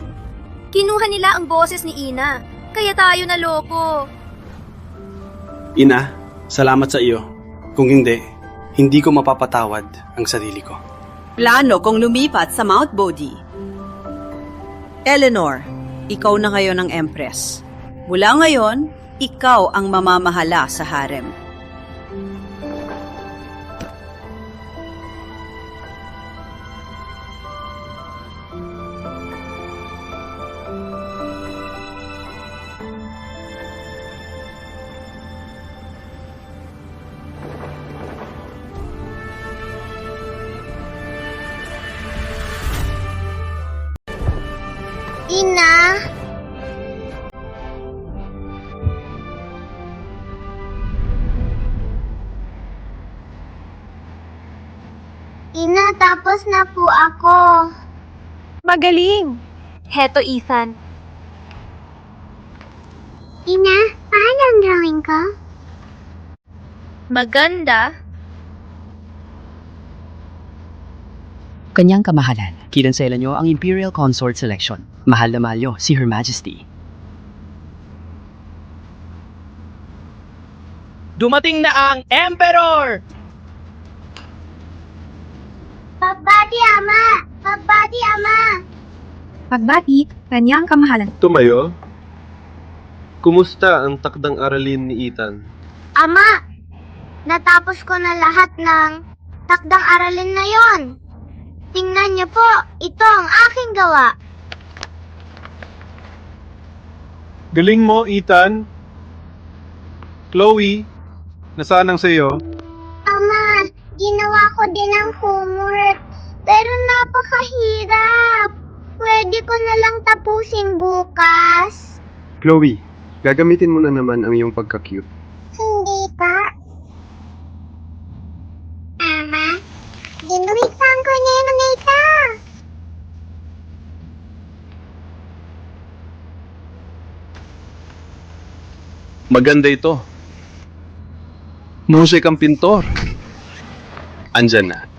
S10: Kinuha nila ang boses ni Ina, kaya tayo naloko.
S1: Ina, salamat sa iyo. Kung hindi ko mapapatawad ang sarili ko.
S11: Plano kong lumipat sa Mount Bodhi. Eleanor, ikaw na ngayon ang Empress. Mula ngayon, ikaw ang mamamahala sa harem.
S9: Ina? Ina, tapos na po ako.
S2: Magaling!
S9: Heto, Ethan. Ina, paano ang drawing ko? Maganda.
S18: Kanyang kamahalan, kinonsela nyo ang Imperial Consort Selection. Mahal na mahal nyo si Her Majesty.
S23: Dumating na ang Emperor!
S9: Pagbati, Ama! Pagbati, Ama!
S10: Pagbati, kanyang kamahalan.
S22: Tumayo? Kumusta ang takdang aralin ni Ethan?
S9: Ama! Natapos ko na lahat ng takdang aralin na yon. Tingnan niyo po, ito ang aking gawa.
S21: Galing mo, Ethan. Chloe, nasaan ang sayo?
S9: Ama, ginawa ko din ang homework. Pero napakahirap. Pwede ko na lang tapusin bukas.
S22: Chloe, gagamitin mo na naman ang iyong pagka-cute.
S9: Hindi pa. Ama, ginuwisan ko na yung ito.
S22: Maganda ito.
S1: Mahusay kang pintor. Andyan na.